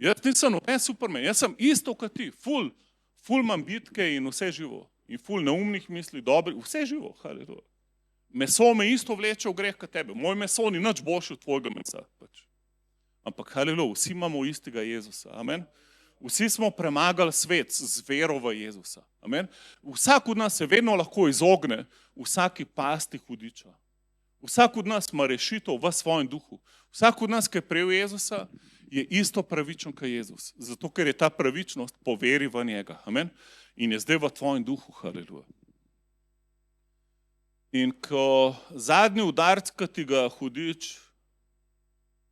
Jaz nisem noben superman, jaz sem isto kot ti, ful imam bitke in vse živo. In ful neumnih misli, dobri, vse živo, haleluja. Meso me isto vleče v greh kot tebe, moj meso ni nič boljši od tvojega mesa. Pač. Ampak haleluja, vsi imamo istega Jezusa, amen? Vsi smo premagali svet z vero v Jezusa, amen? Vsak od nas se vedno lahko izogne vsaki pasti hudiča. Vsak od nas ima rešitev v svojem duhu. Vsak od nas, ki je prejel Jezusa, je isto pravičen kot Jezus. Zato, ker je ta pravičnost po veri v njega. Amen? In je zdaj v tvojem duhu. Haleluja. In ko zadnji udarc, ki ti ga hudič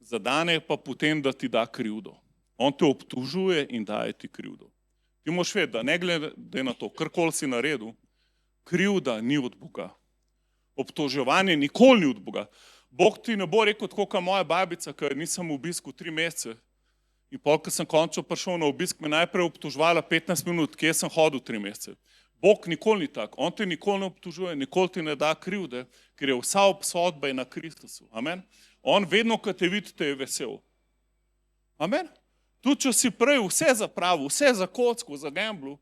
zadane, pa potem, da ti da krivdo. On te obtužuje in daje ti krivdo. Ti moraš vedeti, da ne glede na to, karkoli si naredil, krivda ni od Boga. Obtoževanje nikoli ni od Boga. Bog ti ne bo rekel, tako kot moja babica, ker nisem v obisku 3 mesece. In pol, ko sem končno prišel na obisk, me najprej obtoževala 15 minut, kje sem hodil 3 mesece. Bog nikoli ni tak. On te nikoli ne obtožuje, nikoli ti ne da krivde, ker je vsa obsodba na Kristusu. Amen? On vedno, ko te vidi, te je vesel. Amen? Tudi, če si prej vse zapravil, vse za kocko, za gamblu,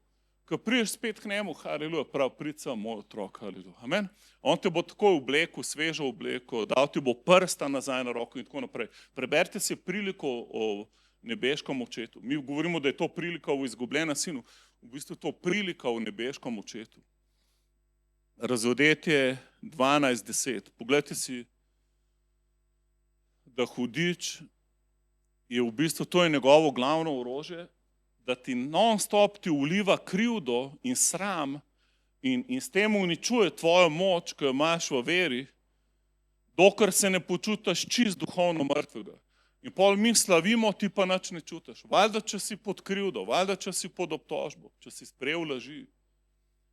ko prideš spet k njemu, haleluja, prav, prid sem moj otrok, haleluja. Amen? On te bo tako oblekel, svežo oblekel, dal ti bo prsta nazaj na roko in tako naprej. Preberite si priliko o nebeškem očetu. Mi govorimo, da je to prilika o izgubljenem sinu. V bistvu je to prilika o nebeškem očetu. Razodetje 12:10. Poglejte si, da hudič je v bistvu, to je njegovo glavno orožje, da ti non-stop ti vliva krivdo in sram in s tem uničuje tvojo moč, ki jo imaš v veri, dokler se ne počutiš čist duhovno mrtvega. In pol mi slavimo, ti pa nič ne čutiš. Valjda, če si pod krivdo, valjda, če si pod obtožbo, če si sprejel laži.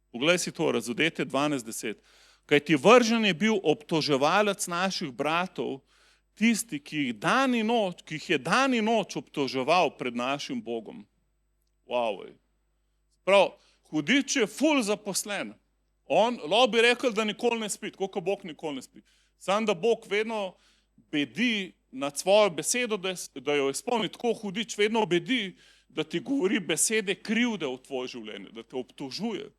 Poglej si to, Razodetje 12:10. Kajti vržen je bil obtoževalec naših bratov, tisti, ki jih je dan in noč obtoževal pred našim Bogom. Wow. Prav, hudič je ful zaposlen. On lahko bi rekel, da nikoli ne spi, tako kot Bog nikoli ne spi. Sam da Bog vedno bedi nad svojo besedo, da jo izpolni, tako hudič vedno bedi, da ti govori besede krivde v tvoje življenje, da te obtožuje.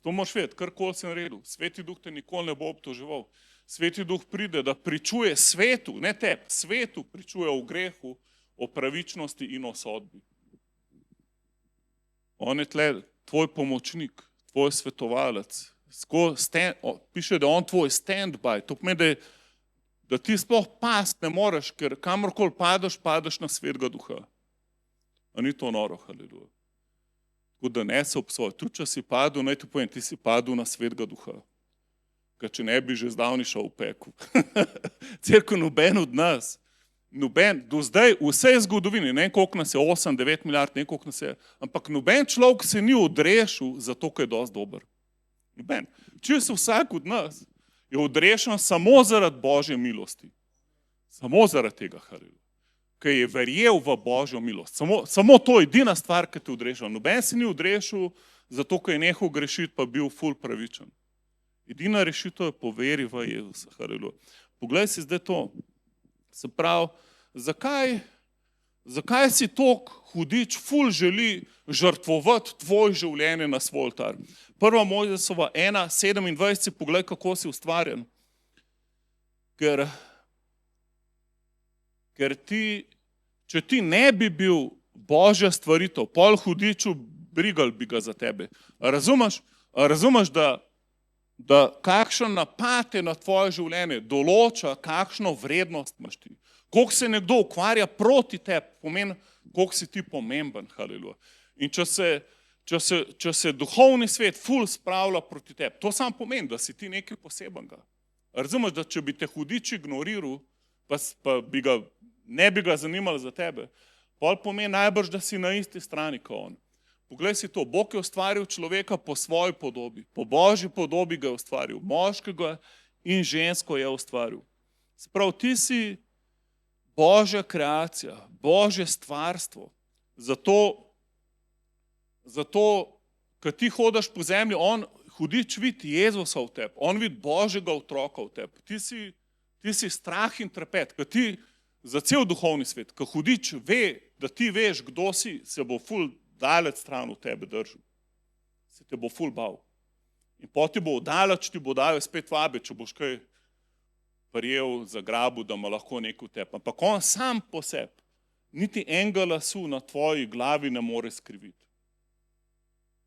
To moraš vedeti, karkoli si naredil. Sveti Duh te nikoli ne bo obtoževal. Sveti Duh pride, da pričuje svetu, ne tebi, svetu pričuje o grehu, o pravičnosti in o sodbi. On je tle tvoj pomočnik, tvoj svetovalec. Piše, da on tvoj stand-by. To pomeni, da ti sploh past ne moreš, ker kamorkoli padeš na Svetega Duha. A ni to noro, haleluja. Tako da ne se obsoj. Tudi če si padel, naj ti povem, ti si padel na Svetega Duha. Ker če ne bi že zdavni šel v peku. Cerkev noben od nas, noben, do zdaj, vse zgodovini, ne vem koliko nas je, 8-9 milijard, ne vem koliko nas je, ampak noben človek se ni odrešil zato, ker je dosti dober. Noben. Če se vsak od nas je odrešen samo zaradi Božje milosti. Samo zaradi tega, haleluja. Ker je verjel v Božjo milost. Samo to je edina stvar, ki te odrešil. Noben se ni odrešil zato, ker je nehal grešiti, pa bil ful pravičen. Edina rešitev je po veri v Jezusa, haleluja. Poglej si zdaj to. Se pravi, zakaj si tok hudič ful želi žrtvovati tvoje življenje na svoj oltar? 1. Mojzesova 1:27, poglej, kako si ustvarjen. Ker ti, če ti ne bi bil Božja stvaritev, pol hudiču brigal bi ga za tebe. Razumeš, da kakšen napad je na tvoje življenje, določa, kakšno vrednost imaš ti. Koliko se nekdo ukvarja proti tebi, pomeni, koliko si ti pomemben, haleluja. In če se duhovni svet ful spravlja proti tebi, to samo pomeni, da si ti nekaj posebenega. Razumeš, da če bi te hudič ignoriral, pa ne bi ga zanimalo za tebe, pol pomeni najbrž, da si na isti strani kot on. Poglej si to, Bog je ustvaril človeka po svoji podobi, po Božji podobi ga je ustvaril, moškega in žensko je ustvaril. Sprav, ti si Božja kreacija, Božje stvarstvo. Zato, ko ti hodaš po zemlji, on hudič vidi Jezusa v tebi, on vidi Božjega otroka v tebi. Ti si strah in trepet, ko ti za cel duhovni svet, ko hudič ve, da ti veš, kdo si, se bo ful daleč stran v tebe držal. Se te bo ful bal. In poti bo daleč, ti bo dal spet vabe, če boš kaj prijel za grabu, da ima lahko nekaj v tebi. Ampak on sam po sebi, niti enega lasu na tvoji glavi ne more skriviti.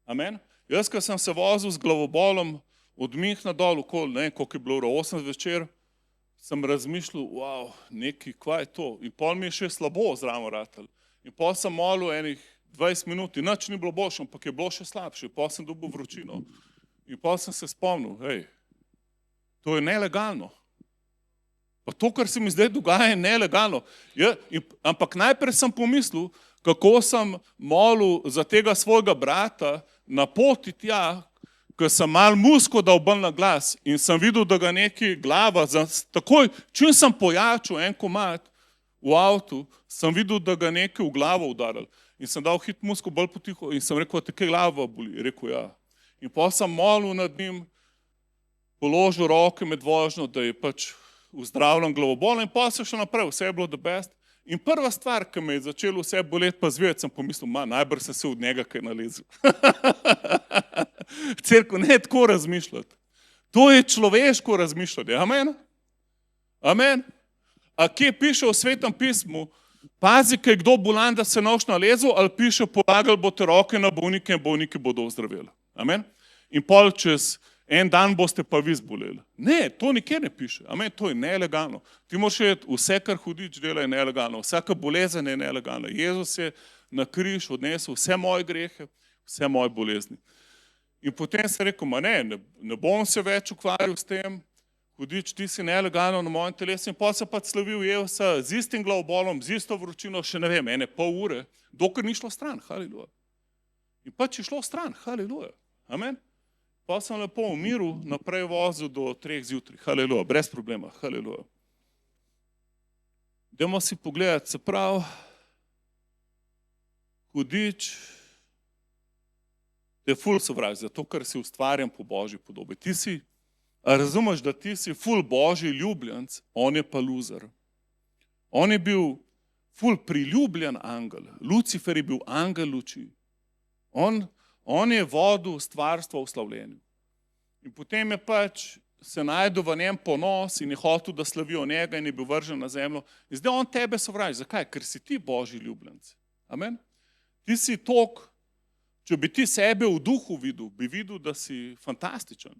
Amen? Jaz, ko sem se vozil z glavobolom od Mihna dol, okoli, ne vem, koliko je bilo uro, 8 zvečer, sem razmišljal, wow, nekaj, kva je to? In pol mi je še slabo zraven ratal. In pol sem molil enih 20 minut in nič ni bilo boljše, ampak je bilo še slabše. Pol sem dobil vročino. In pol sem se spomnil, hej, to je nelegalno. Pa to, kar se mi zdaj dogaja, je nelegalno. Ampak najprej sem pomislil, kako sem molil za tega svojega brata na poti tja, ko sem mal musko dal bolj na glas in sem videl, da ga neki glava, takoj, čim sem pojačil en komad v avtu, sem videl, da ga neki v glavo udaril. In sem dal hit musko bolj potiho in sem rekel, te kaj glava boli? Rekel, ja. In pa sem molil nad njim, položil roke med vožnjo, da je pač vzdravljen glavobol in pa se še naprej, vse je bilo the best. In prva stvar, ki me je začelo vse boleti pa zvijeti, sem pomislil, najbrž sem se od njega kaj nalezil. Cerkev, ne tako razmišljati. To je človeško razmišljanje. Amen? Amen? A kje piše v Svetem pismu, pazi, kaj kdo bolan, da se noš nalezil, ali piše, polagali boste roke na bolnike in bolniki bodo ozdravili. Amen? In pol čez en dan boste pa vi zboleli. Ne, to nikjer ne piše. Amen, to je nelegalno. Ti moraš vedeti, vse, kar hudič dela, je nelegalno. Vsaka bolezen je nelegalna. Jezus je na križ odnesel vse moje grehe, vse moje bolezni. In potem sem rekel, ne bom se več ukvarjal s tem, hudič, ti si nelegalno na mojem telesu, in pa se pa slavil Jezusa z istim glavobolom, z isto vročino, še ne vem, pol ure, dokler ni šlo stran, haleluja. In pač je šlo stran, haleluja. Amen. Pa sem lepo v miru naprej vozil do 3 zjutraj, haleluja, brez problema, haleluja. Dajmo si pogledati, se pravi, hudič Te ful sovraži, zato ker si ustvarjen po Božji podobi. A razumeš, da ti si ful Božji ljubljenc, on je pa loser. On je bil ful priljubljen angel. Lucifer je bil angel luči. On je vodil stvarstvo v slavljenju. In potem je pač se najdel v njem ponos in je hotel, da slavijo njega in je bil vržen na zemljo. In zdaj on tebe sovraži. Zakaj? Ker si ti Božji ljubljenc. Amen? Ti si tok, če bi ti sebe v duhu videl, bi videl, da si fantastičen.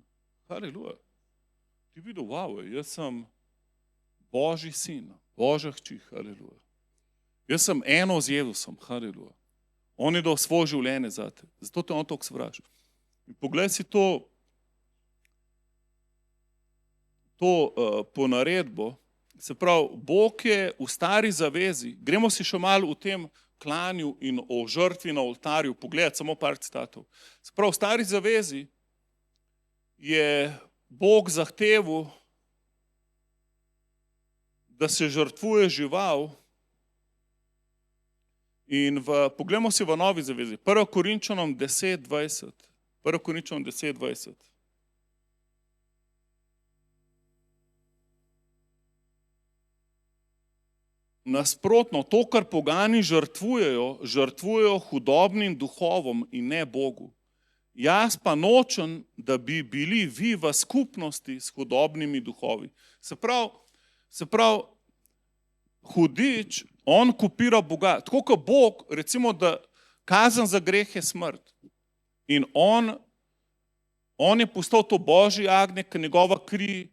Haleluja. Ti videl, wow, jaz sem Božji sin, Božja hči, haleluja. Jaz sem eno z Jezusom, haleluja. On je dal svoje življenje za te, zato te on toliko sovraži. In poglej si to ponaredbo, se pravi, Bog je v stari zavezi, gremo si še malo v tem klanju in o žrtvi na oltarju, pogledati samo par citatov. Se pravi, v stari zavezi je Bog zahteval, da se žrtvuje žival in poglejmo si v novi zavezi, 1. Korinčanom 10:20. 1. Korinčanom 10:20. Nasprotno, to, kar pogani žrtvujejo hudobnim duhovom in ne Bogu. Jaz pa nočem, da bi bili vi v skupnosti s hudobnimi duhovi. Se pravi, hudič, on kopira Boga. Tako kot Bog, recimo, da kazen za greh je smrt. In on je postal to Božji agnje, ker njegova kri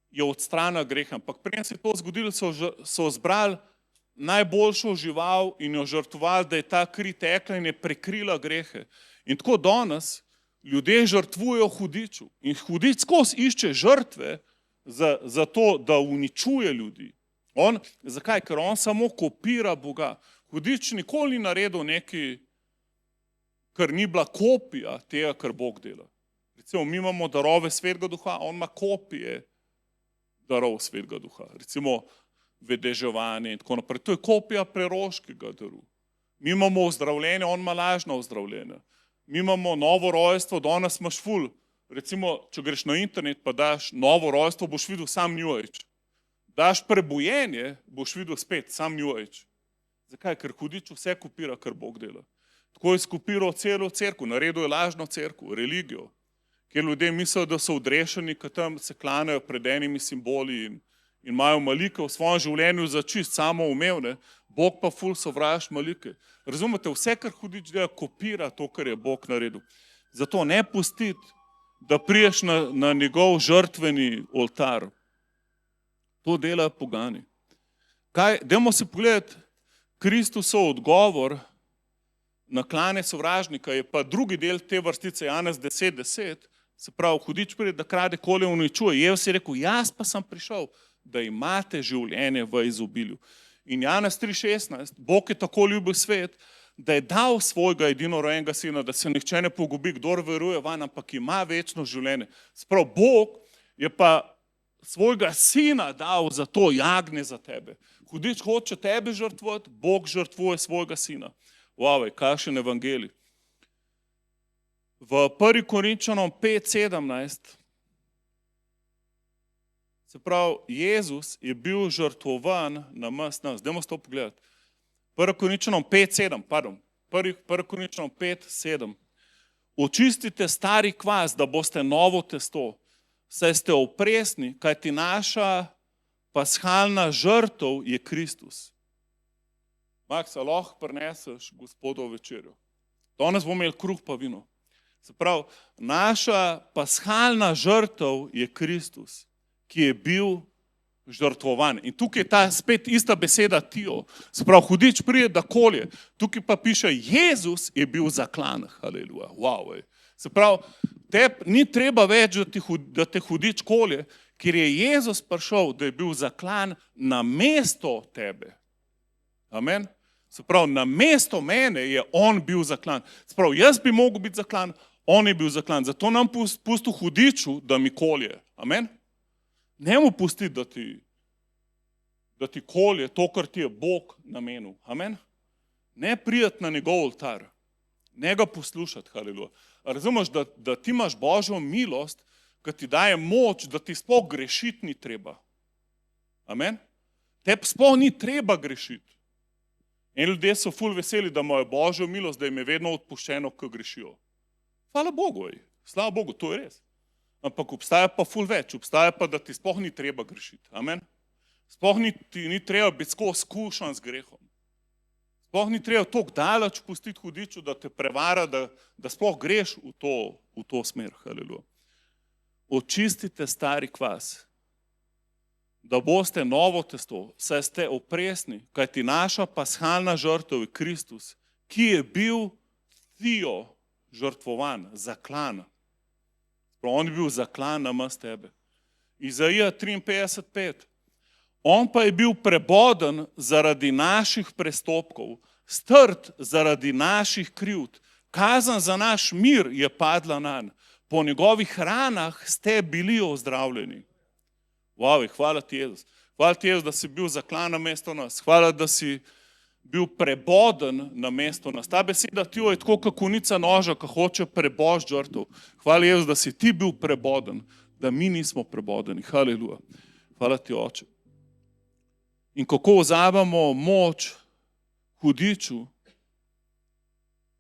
je odstranila greh. Ampak preden se je to zgodilo, so zbrali najboljšo žival in jo žrtvovali, da je ta kri tekla in je prekrila grehe. In tako danes ljudje žrtvujejo hudiču. In hudič skozi išče žrtve za to, da uničuje ljudi. Zakaj? Ker on samo kopira Boga. Hudič nikoli ni naredil nekaj, kar ni bila kopija tega, kar Bog dela. Recimo, mi imamo darove Svetega Duha, on ima kopije darov Svetega Duha. Recimo, vedeževanje in tako naprej. To je kopija preroškega daru. Mi imamo ozdravljenje, on ima lažno ozdravljenje. Mi imamo novo rojstvo, danes imaš ful. Recimo, če greš na internet pa daš novo rojstvo, boš videl sam New Age. Daš prebojenje, boš videl spet sam New Age. Zakaj? Ker hudič vse kopira, kar Bog dela. Tako je skopiral celo cerkev, naredil je lažno cerkev, religijo, kjer ljudje mislijo, da so odrešeni, ker tam se klanjajo pred enimi simboli in imajo malike v svojem življenju za čist samoumevne, Bog pa ful sovraži malike. Razumete, vse, kar hudič dela, kopira to, kar je Bog naredil. Zato ne pustiti, da priješ na njegov žrtveni oltar. To dela pogani. Dajmo si pogledati Kristusov odgovor na klanje sovražnika, je pa drugi del te vrstice, Janez 10:10, se pravi, hudič pride, da krade, kolje, uničuje. Jezus je rekel, jaz pa sem prišel, da imate življenje v izobilju. In Janez 3:16, Bog je tako ljubil svet, da je dal svojega edinorojenega sina, da se nihče ne pogubi, kdor veruje vanj, ampak ima večno življenje. Sprav, Bog je pa svojega sina dal za to jagnje za tebe. Hudič hoče tebe žrtvovati, Bog žrtvuje svojega sina. Wow, kakšen evangelij. V 1. Korinčanom 5:17 se pravi, Jezus je bil žrtvovan na mesto nas. Dajmo to pogledati. 1. Korinčanom 5:7. Očistite stari kvas, da boste novo testo, saj ste opresni, kajti naša pashalna žrtev je Kristus. Max, a lahko prineseš Gospodovo večerjo? Danes bomo imeli kruh pa vino. Se pravi, naša pashalna žrtev je Kristus, ki je bil žrtvovan. In tukaj je ta spet ista beseda tio. Se pravi, hudič pride da kolje. Tukaj pa piše, Jezus je bil zaklan. Haleluja. Wow, se pravi, ni treba več, da te hudič kolje, ker je Jezus prišel, da je bil zaklan na mesto tebe. Amen. Se pravi, na mesto mene je on bil zaklan. Se pravi, jaz bi mogel biti zaklan, on je bil zaklan. Zato nam pustil hudiču, da mi kolje. Amen. Ne mu pustiti, da ti kolje to, kar ti je Bog namenil. Amen. Ne prijeti na njegov oltar. Ne ga poslušati, haleluja. Razumeš, da ti imaš Božjo milost, ki ti daje moč, da ti sploh grešiti ni treba. Amen? Tebi sploh ni treba grešiti. In ljudje so ful veseli, da imajo Božjo milost, da jim je vedno odpuščeno, ko grešijo. Hvala Bogu, slava Bogu, to je res. Ampak obstaja pa ful več, obstaja pa, da ti sploh ni treba grešiti. Amen? Sploh ti ni treba biti skozi skušan z grehom. Sploh ni treba toliko daleč pustiti hudiču, da te prevara, da sploh greš v to smer. Haleluja. Očistite stari kvas, da boste novo testo, saj ste opresni, kajti naša pashalna žrtev je Kristus, ki je bil Theo žrtvovan, zaklan. On je bil zaklan namesto tebe. Izaija 53:5. On pa je bil preboden zaradi naših prestopkov, strt zaradi naših krivd. Kazen za naš mir je padla nanj. Po njegovih ranah ste bili ozdravljeni. Wow, hvala ti, Jezus. Hvala ti, Jezus, da si bil zaklan namesto nas. Hvala, da si bil preboden namesto nas. Ta beseda ti je tako kot kunica noža, ki hoče prebožiti žrtev. Hvala, Jezus, da si ti bil preboden, da mi nismo prebodeni. Haleluja. Hvala ti, Oče. In kako vzamemo moč hudiču?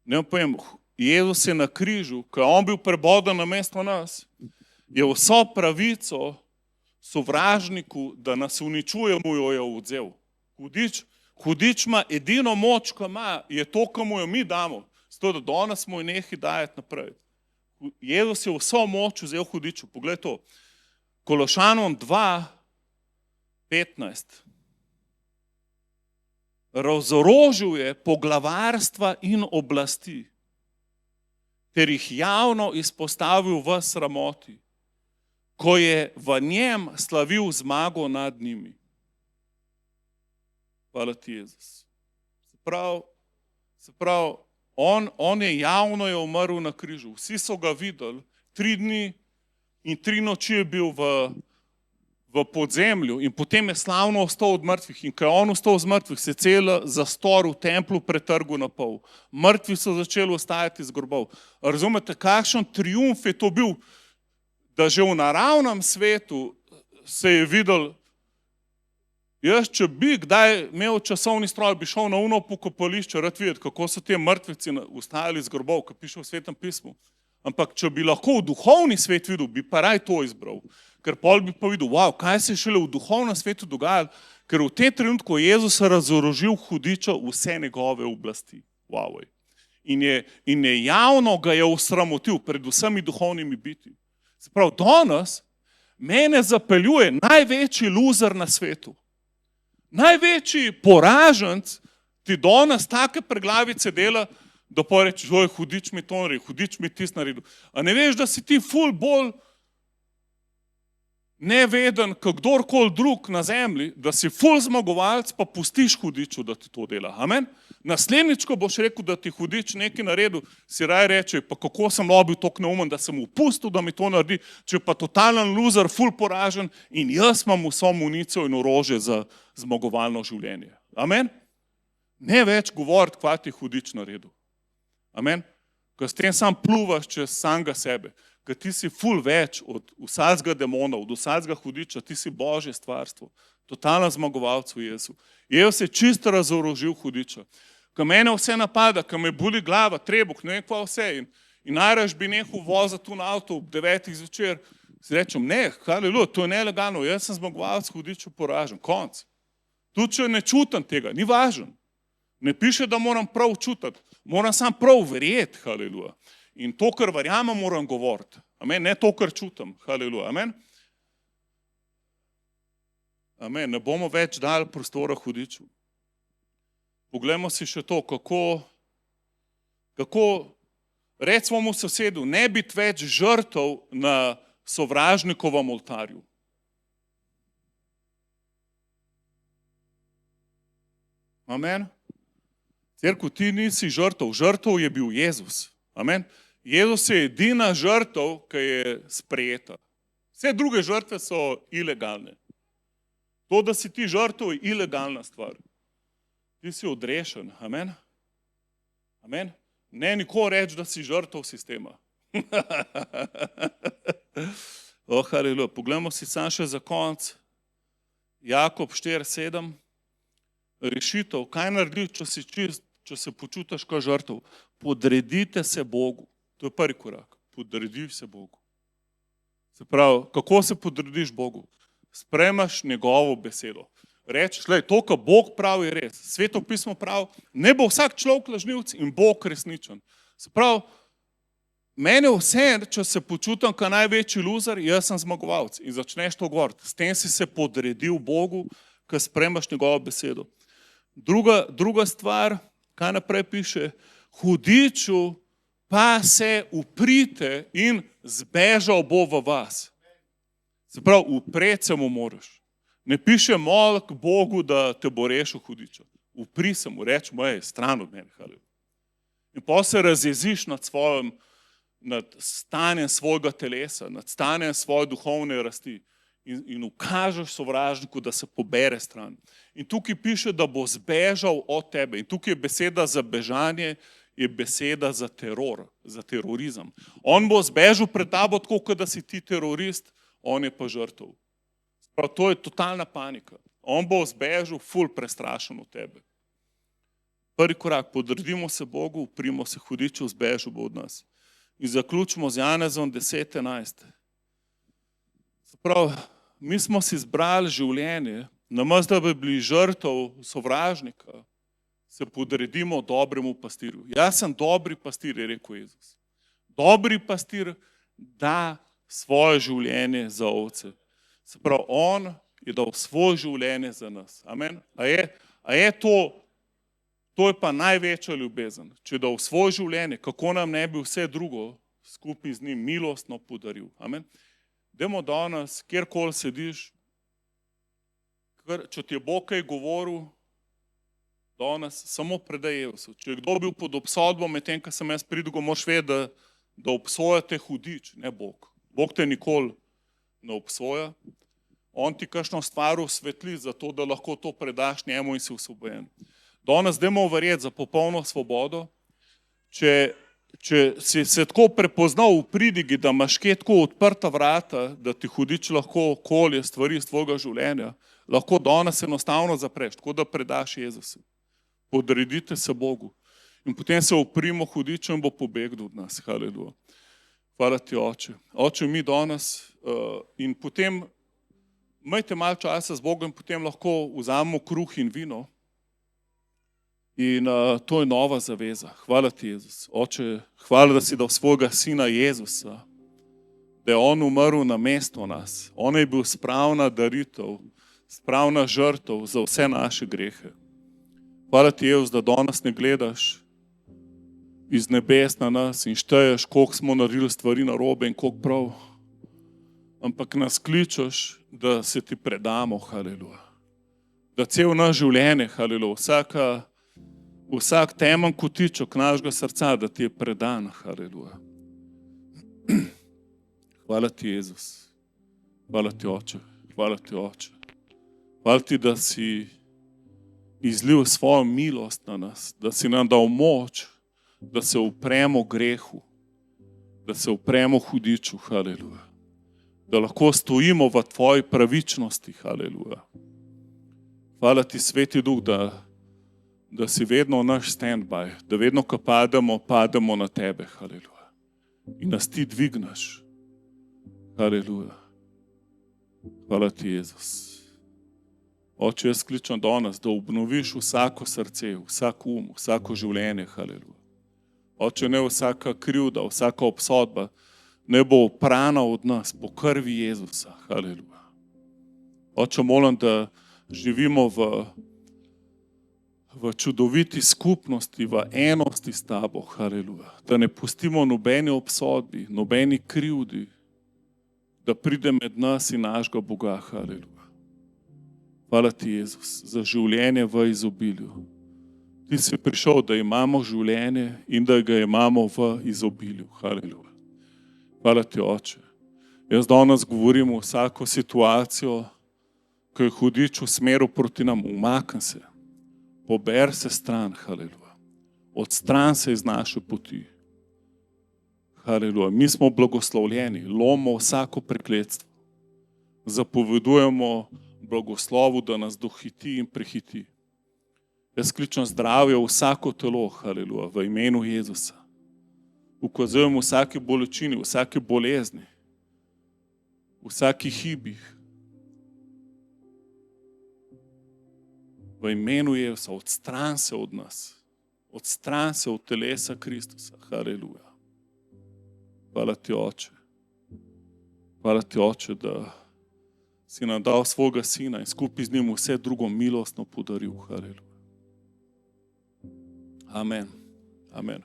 Ne povem, Jezus je na križu, ko je on bil preboden namesto nas, je vso pravico sovražniku, da nas uničuje, mu jo je odvzel. Hudič ima edino moč, ko ima, je to, ko mu jo mi damo, zato da danes mu je nekaj dajati naprej. Jezus je vso moč vzel hudiču. Poglej to. Kološanom 2:15. Razorožil je poglavarstva in oblasti, ter jih javno izpostavil v sramoti, ko je v njem slavil zmago nad njimi. Hvala ti, Jezus. Se pravi, on je javno je umrl na križu. Vsi so ga videli. 3 dni in 3 noči je bil v podzemlju in potem je slavno ostal od mrtvih. In ko je on ostal z mrtvih, se cel zastor v templu pretrgal na pol. Mrtvi so začeli ostajati iz grobov. Razumete, kakšen triumf je to bil, da že v naravnem svetu se je videl. Jaz, če bi kdaj imel časovni stroj, bi šel na uno pokopališče, rad videti, kako so te mrtvici ustajali iz grobov, ki piše v Svetem pismu. Ampak če bi lahko v duhovni svet videl, bi pa raj to izbral. Ker pol bi pa videl, wow, kaj se je šele v duhovnem svetu dogajalo, ker v tem trenutku je Jezus razorožil hudiča vse njegove oblasti. Wow. In je javno ga je osramotil pred vsemi duhovnimi biti. Se pravi, danes mene zapeljuje največji luzer na svetu. Največji poraženc ti danes take preglavice dela, da pa rečeš, oj, hudič mi to naredil, hudič mi tis naredil. A ne veš, da si ti ful bolj neveden, kot kdorkoli drug na zemlji, da si ful zmagovalc, pa pustiš hudiču, da ti to dela. Amen? Naslednjič, ko boš rekel, da ti hudič nekaj naredil, si raj reče, pa kako sem bil toliko neumen, da sem mu pustil, da mi to naredi, če pa totalen loser, ful poražen in jaz imam vso municijo in orožje za zmagovalno življenje. Amen? Ne več govoriti, kva ti hudič naredil. Amen? Ko s tem sam pluvaš čez samega sebe, ker ti si ful več od vsakega demona, od vsakega hudiča, ti si Božje stvarstvo, totalno zmagovalc v Jezu. Jezus je čisto razorožil hudiča. Ko mene vse napada, ko me boli glava, trebuh, ne vem kva vse, in najraž bi nehal voziti tu na avto ob 9 zvečer, si rečem, ne, haleluja, to je nelegalno, jaz sem zmagovalc hudiču poražen, konc. Tudi če ne čutim tega, ni važen. Ne piše, da moram prav čutiti, moram sam prav verjeti, haleluja. In to, kar verjamem, moram govoriti. Amen, ne to, kar čutim, haleluja, amen. Amen, ne bomo več dali prostora hudiču. Poglejmo si še to, kako reč svojemu sosedu, ne biti več žrtev na sovražnikovem oltarju. Amen. Cerkev, ti nisi žrtev, žrtev je bil Jezus. Amen. Jezus je edina žrtev, ki je sprejeta. Vse druge žrtve so ilegalne. To, da si ti žrtev, je ilegalna stvar. Ti si odrešen. Amen. Amen. Ne nikoli reči, da si žrtev sistema. Haleluja. Poglejmo si sam še za konc. Jakob 4:7. Rešitev. Kaj naredi, če si čist, če se počutiš kot žrtev? Podredite se Bogu. To je prvi korak. Podrediš se Bogu. Se pravi, kako se podrediš Bogu? Sprejmaš njegovo besedo. Rečeš, to, kar Bog pravi, je res. Sveto pismo pravi, ne bo vsak človek lažnivec in Bog resničen. Se pravi, mene vse, če se počutim kot največji loser, jaz sem zmagovalec. In začneš to govoriti. S tem si se podredil Bogu, ker sprejmaš njegovo besedo. Druga stvar, kaj naprej piše, hudiču pa se uprite in zbežal bo v vas. Se pravi, upreti se mu moraš. Ne piše mol k Bogu, da te bo rešil hudiča. Upri se mu, reč mu, stran od mene. In pa se razjeziš nad stanjem svojega telesa, nad stanjem svoje duhovne rasti in ukažeš sovražniku, da se pobere stran. In tukaj piše, da bo zbežal od tebe. In tukaj je beseda za bežanje, je beseda za teror, za terorizem. On bo zbežal pred tabo tako, kot da si ti terorist, on je pa žrtev. Prav, to je totalna panika. On bo zbežal ful prestrašen od tebe. Prvi korak, podredimo se Bogu, uprimo se hudiču, zbežal bo od nas. In zaključimo z Janezom 10:11. Prav, mi smo si izbrali življenje, namesto da bi bili žrtev sovražnika, se podredimo dobremu pastirju. Jaz sem dobri pastir, je rekel Jezus. Dobri pastir da svoje življenje za ovce. Se pravi, on je dal svoje življenje za nas. Amen. A je to je pa največja ljubezen. Če je dal svoje življenje, kako nam ne bi vse drugo skupaj z njim milostno podaril. Amen. Dajmo danes, kjerkoli sediš, če ti je Bog kaj govoril, danes samo predaj Jezusu. Če je kdo bil pod obsodbo, medtem, ko sem jaz pridigal, moraš vedeti, da obsojate hudič, ne Bog. Bog te nikoli ne obsoja. On ti kakšno stvar osvetli, zato da lahko to predaš njemu in si osvobojen. Danes dajmo verjeti za popolno svobodo. Če si se tako prepoznal v pridigi, da imaš kje tako odprta vrata, da ti hudič lahko kolje stvari iz tvojega življenja, lahko danes enostavno zapreš, tako da predaš Jezusu. Podredite se Bogu. In potem se uprimo hudiču in bo pobegnil od nas. Haleluja. Hvala ti, Oče. Oče, mi danes in potem imejte malo časa z Bogom, potem lahko vzamemo kruh in vino. In to je nova zaveza. Hvala ti, Jezus. Oče, hvala, da si dal svojega sina Jezusa, da je on umrl na mesto nas. On je bil spravna daritev, spravna žrtev za vse naše grehe. Hvala ti, Jezus, da danes ne gledaš iz nebes na nas in šteješ, koliko smo naredili stvari narobe in koliko prav. Ampak nas kličeš, da se ti predamo, haleluja. Da cel naš življenje, haleluja, vsak temen kotiček našega srca, da ti je predan, haleluja. Hvala ti, Jezus. Hvala ti, Oče. Hvala ti, Oče. Hvala ti, da si izlil svojo milost na nas, da si nam dal moč, da se upremo grehu, da se upremo hudiču, haleluja. Da lahko stojimo v tvoji pravičnosti, haleluja. Hvala ti, Sveti Duh, da si vedno naš stand-by, da vedno, ko pademo na tebe, haleluja. In nas ti dvigneš, haleluja. Hvala ti, Jezus. Oče, jaz kličem danes, da obnoviš vsako srce, vsak vsako življenje, haleluja. Oče, ne vsaka krivda, vsaka obsodba ne bo oprana od nas po krvi Jezusa, haleluja. Oče, molim, da živimo v čudoviti skupnosti, v enosti s tabo, haleluja. Da ne pustimo nobeni obsodbi, nobeni krivdi, da pride med nas in našega Boga, haleluja. Hvala ti, Jezus, za življenje v izobilju. Ti si prišel, da imamo življenje in da ga imamo v izobilju, haleluja. Hvala ti, Oče. Jaz danes govorim o vsako situacijo, ko je hudič v smeru proti nam, umakni se, pober se stran, haleluja. Odstran se iz naše poti. Haleluja. Mi smo blagoslovljeni, lomimo vsako prekletstvo. Zapovedujemo blagoslovu, da nas dohiti in prehiti. Jaz kličem zdravje v vsako telo, haleluja, v imenu Jezusa. Ukazujem vsake bolečini, vsake bolezni, vsaki hibih. V imenu Jezusa, odstran se od nas, odstran se od telesa Kristusa, haleluja. Hvala ti, Oče. Hvala ti, Oče, da si nam dal svojega sina in skupaj z njim vse drugo milostno podaril, haleluja. Amen. Amen.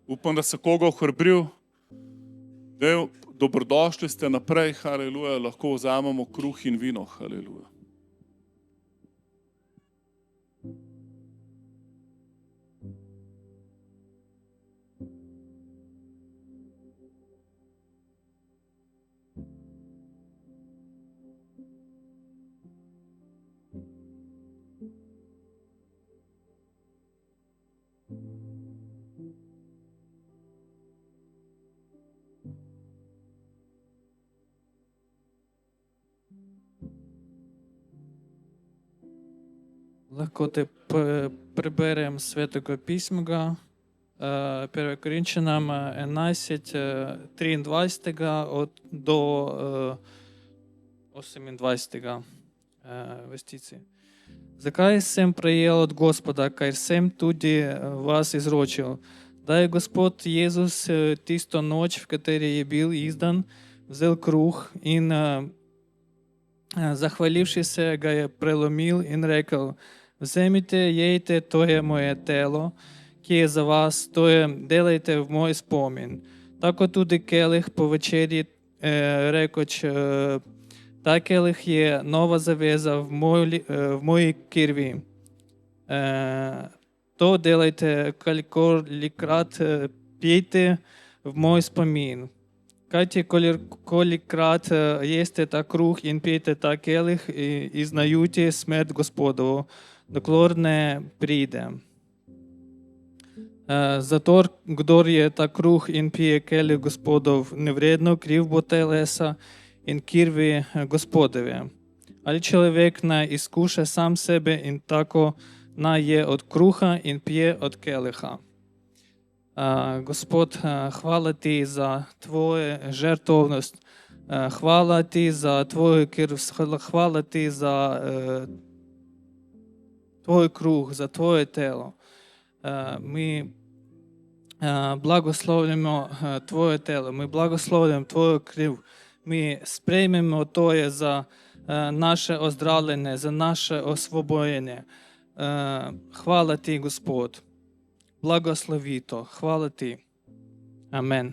Upam, da se koga ohrabril. Dobrodošli ste naprej, haleluja, lahko vzamemo kruh in vino, haleluja. Lahko te preberem Svetega pisma, 1. Korinčanom 11, 23 do 28 vestici. Zakaj sem prejel od Gospoda, kar sem tudi vas izročil? Da je Gospod Jezus tisto noč, v kateri je bil izdan, vzel kruh in zahvalivši se, ga je prelomil in rekel: vzemite, jejte, to je moje telo, ki je za vas, to je delajte v moj spomin. Tako tudi kelih po večerji rekoč, ta kelih je nova zaveza v moji krvi. To delajte, kolikrat pijete v moj spomin. Kajti kolikrat jeste ta kruh in pijete ta kelih, iznajujte smrt Gospodovu, dokler ne pride. Zato, kdor je ta kruh in pije kelih Gospodov, nevredno kriv bo telesa in krvi Gospodove. Ali človek naj izkuša sam sebe in tako naj je od kruha in pije od keliha. Gospod, hvala ti za tvoje žrtvovnost, hvala ti za tvoju krv, hvala ti za tvoj kruh, za tvoje telo. Mi blagoslovljamo tvoje telo, mi blagoslovljamo tvoju krv, mi sprejmemo to je za naše ozdravljenje, za naše osvobojenje. Hvala ti, Gospod. Blagoslovi to. Hvala ti. Amen.